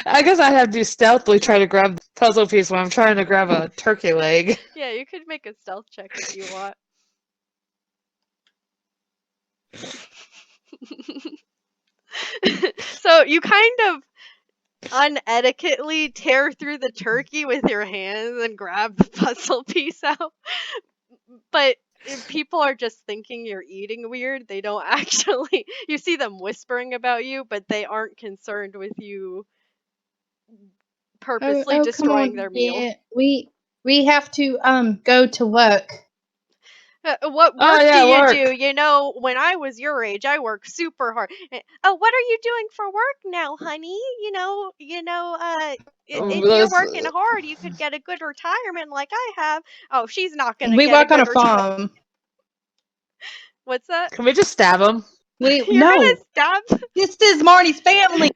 I guess I have to stealthily try to grab the puzzle piece when I'm trying to grab a turkey leg. Yeah, you could make a stealth check if you want. So you kind of unetiquetely tear through the turkey with your hands and grab the puzzle piece out. But if people are just thinking you're eating weird, they don't actually. You see them whispering about you, but they aren't concerned with you purposely destroying their meal. Yeah. We have to go to work. What work do you do? You know, when I was your age, I worked super hard. Oh, what are you doing for work now, honey? If you're working hard, you could get a good retirement like I have. Oh, she's not gonna. We work on a farm. What's that? Can we just stab him? You're gonna stab? This is Marnie's family.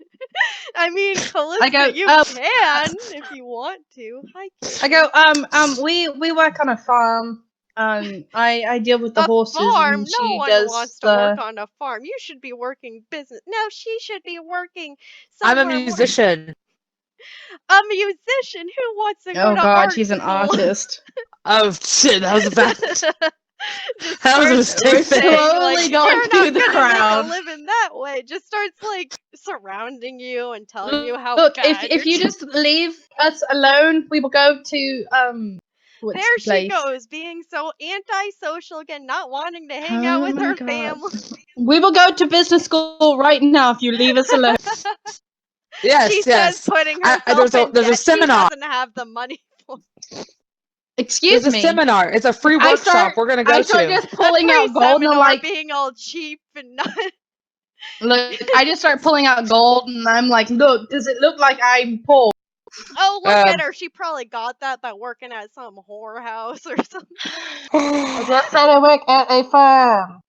I mean, Kallista, you can if you want to. Hi, Kitty. I go. We work on a farm. I deal with the horses. Farm? And no one wants to work on a farm. You should be working business. No, she should be working somewhere. I'm a musician. A musician? Who wants to go to art Oh God, she's an artist. Oh shit, that was a bad. That was a mistake. Slowly going through the crowd. Living that way just starts like surrounding you and telling you how. Look, bad if you just leave us alone, we will go to There she goes, being so antisocial again, not wanting to hang out with her family. We will go to business school right now if you leave us alone. Yes, she says, putting herself there's a seminar. She doesn't have the money for. Excuse me. There's a seminar. It's a free workshop we're gonna go to. I start just pulling out gold and I'm like being all cheap and not. Look, I just start pulling out gold and I'm like, look, does it look like I'm poor? Oh, look at her. She probably got that by working at some whorehouse or something. I just said I work at a farm.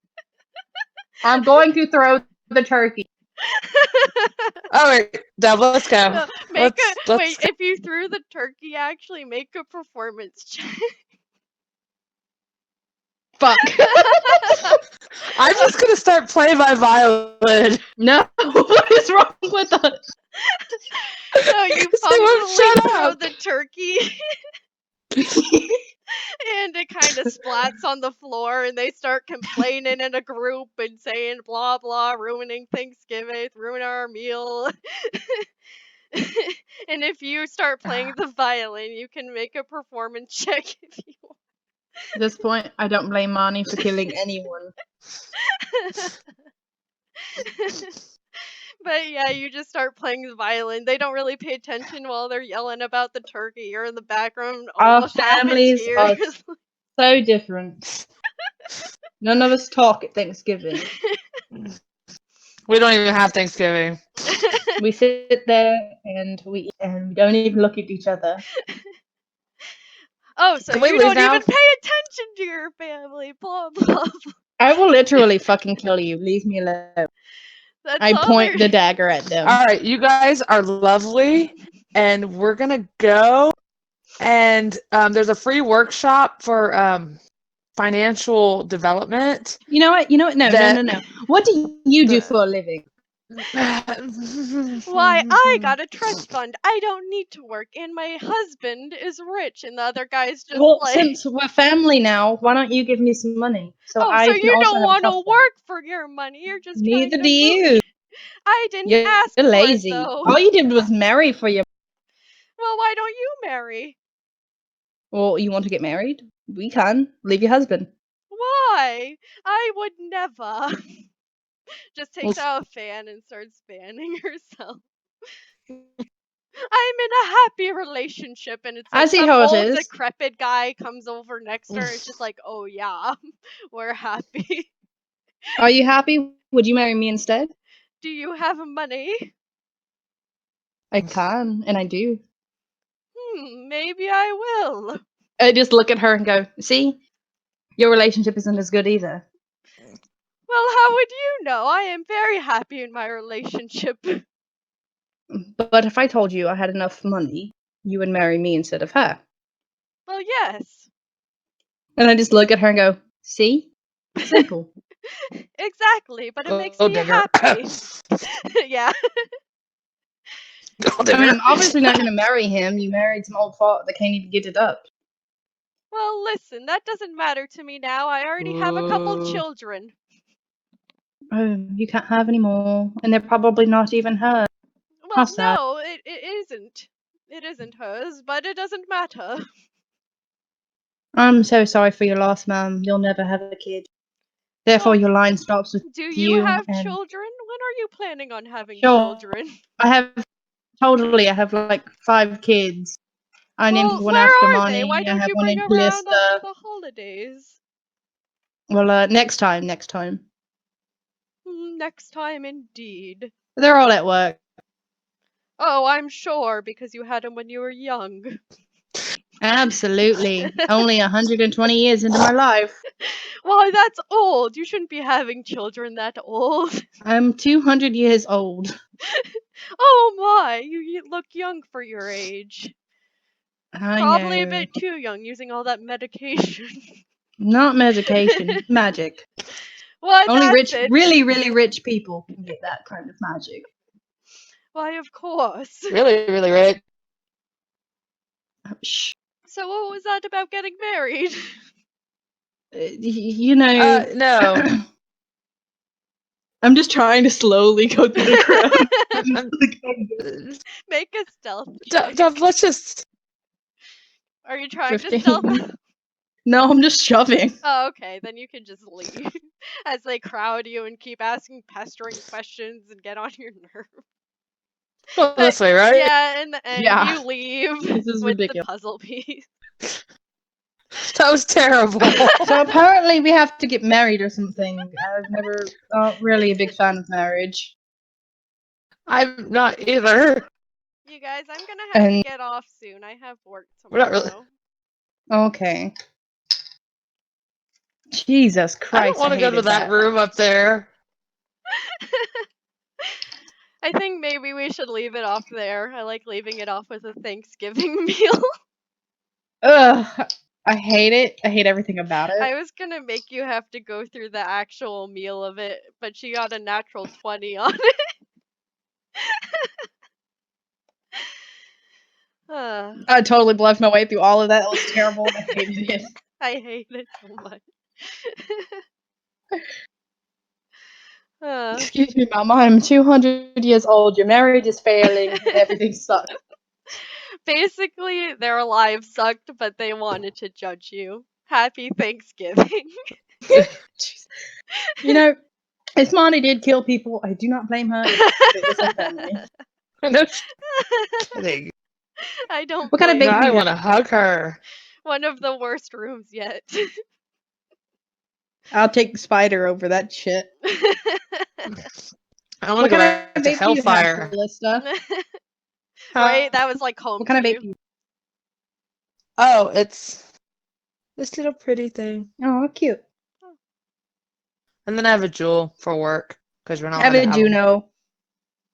I'm going to throw the turkey. Alright, Deb, let's go. Wait, if you threw the turkey, actually make a performance check. Fuck. I'm just gonna start playing my violin. No, what is wrong with us? No, you They won't fumbly shut throw up. the turkey, and it kind of splats on the floor, and they start complaining in a group and saying blah blah, ruining Thanksgiving, ruining our meal. And if you start playing the violin, you can make a performance check if you want. At this point, I don't blame Marney for killing anyone. But yeah, you just start playing the violin. They don't really pay attention while they're yelling about the turkey. You're in the background, Our almost half in families are tears. so different. None of us talk at Thanksgiving. We don't even have Thanksgiving. We sit there and we eat and we don't even look at each other. Oh, so Can we you leave don't now? even pay attention to your family. Blah blah. I will literally fucking kill you. Leave me alone. That's I all point they're- the dagger at them. All right, you guys are lovely, and we're gonna go. And there's a free workshop for financial development. You know what? No. What do you do for a living? Why, I got a trust fund. I don't need to work, and my husband is rich, and the other guy's just Well, like, since we're family now, why don't you give me some money so oh, I so can you also don't have a want to trust fund? work for your money. You're just Neither trying do to you. I didn't You're ask for lazy. it, though. All you did was marry for your. Well, why don't you marry? Well, you want to get married? We can. Leave your husband. Why? I would never. Just takes Well, out a fan and starts fanning herself. I'm in a happy relationship, and it's I like see some how it old is. decrepit guy comes over next to her. It's just like, oh yeah, we're happy. Are you happy? Would you marry me instead? Do you have money? I can, and I do. Maybe I will. I just look at her and go, see? Your relationship isn't as good either. Well, how would you know? I am very happy in my relationship. But if I told you I had enough money, you would marry me instead of her. Well, yes. And I just look at her and go, see? Simple. Exactly, but it makes Go me digger. happy. Yeah. Go I digger. mean, I'm obviously not going to marry him. You married some old fart that can't even get it up. Well, listen, that doesn't matter to me now. I already have a couple Ooh. children. Oh, you can't have any more. And they're probably not even hers. How Well, sad. no, it isn't. It isn't hers, but it doesn't matter. I'm so sorry for your loss, ma'am. You'll never have a kid. Therefore, Well, your line stops with do you have and children? When are you planning on having Sure. children? I have like 5 kids. I named Well, one where after are Marney. they? Why I don't have you one bring named around over Kallista. the holidays? Well, next time. Next time, indeed. They're all at work. Oh, I'm sure, because you had them when you were young. Absolutely. Only 120 years into my life. Why, that's old. You shouldn't be having children that old. I'm 200 years old. Oh my, you look young for your age. I Probably a know. bit too young using all that medication. Not medication, magic. Why, Only that's it. really, really rich people can get that kind of magic. Why, of course. Really, really rich. Shh. So what was that about getting married? You know. No. I'm just trying to slowly go through the crowd. Make a stealth check. Let's just. Are you trying 15. to stealth? No, I'm just shoving. Oh, okay, then you can just leave. As they crowd you and keep asking pestering questions and get on your nerve. Go this way, right? Yeah, in the end, Yeah. you leave This is with ridiculous. the puzzle piece. That was terrible. So apparently we have to get married or something. I've never really a big fan of marriage. I'm not either. You guys, I'm gonna have to And get off soon. I have work We're tomorrow. not really. okay. Jesus Christ! I don't want to go to hated that room up there. I think maybe we should leave it off there. I like leaving it off with a Thanksgiving meal. Ugh. I hate it. I hate everything about it. I was gonna make you have to go through the actual meal of it, but she got a natural 20 on it. I totally bluffed my way through all of that. It was terrible. And I hated it. I hate it so much. Excuse me, Mama. I'm 200 years old. Your marriage is failing. And everything sucks. Basically, their lives sucked, but they wanted to judge you. Happy Thanksgiving. You know, if Marney did kill people, I do not blame her. It was her family. No kidding. I don't. What kind of blame baby? I want to hug her. One of the worst rooms yet. I'll take Spider over that shit. I want to go back to Hellfire. Kallista? Right? That was like home. What kind of to baby? you. Oh, it's this little pretty thing. Oh, cute. And then I have a jewel for work because we're not. I have a allowed to Juno.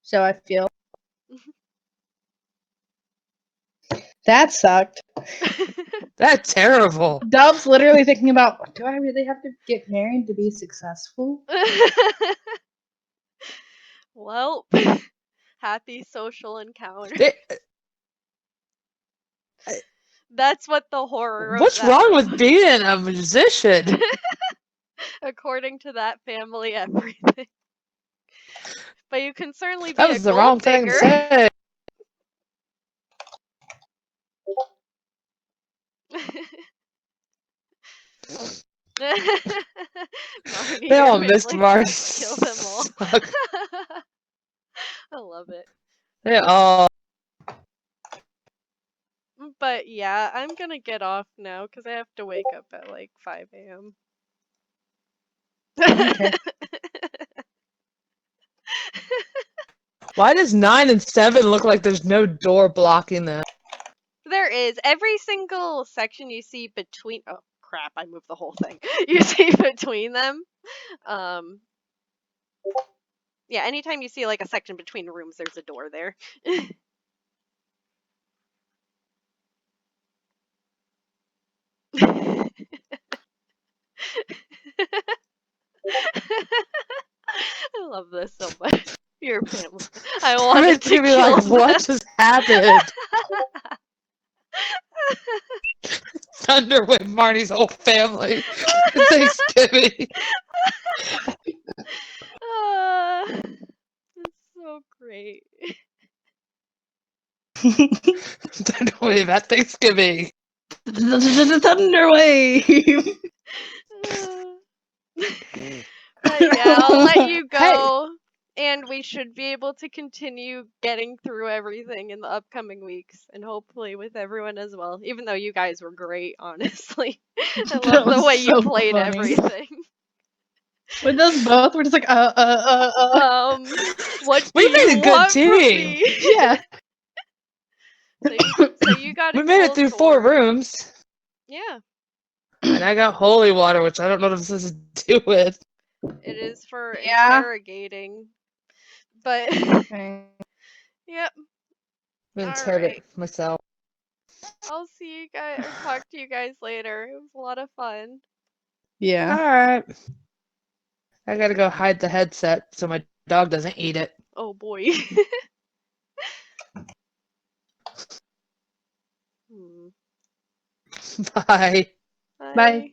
So I feel. That sucked. That's terrible. Dove's literally thinking about, do I really have to get married to be successful? Well, happy social encounter. That's what the horror of What's that wrong was. with being a musician? According to that family, everything. But you can certainly be That a was the gold wrong thing to digger. say. Marney, They your all missed family Mars. tried to kill them all. Suck. I love it. They all. But yeah, I'm gonna get off now because I have to wake up at like 5 a.m. Okay. Why does 9 and 7 look like there's no door blocking them? There is. Every single section you see between. Oh crap! I moved the whole thing. You see between them. Yeah. Anytime you see like a section between rooms, there's a door there. I love this so much. Your family. I wanted to be kill like, what just happened? Thunder with Marnie's whole family for Thanksgiving. That's so great. Thunder wave at Thanksgiving. Thunder wave. But yeah, I'll let you go. And we should be able to continue getting through everything in the upcoming weeks, and hopefully with everyone as well. Even though you guys were great, honestly. I love the way you played everything. With us both, we're just like, What We do made you a good want from team. me? Yeah. So you got a We made cool it through sword. 4 rooms. Yeah. And I got holy water, which I don't know what this has to do with. It is for Yeah. interrogating. But yep. I'm gonna interrogate myself. I'll see you guys or talk to you guys later. It was a lot of fun. Yeah. Alright. I gotta go hide the headset so my dog doesn't eat it. Oh boy. Bye. Bye.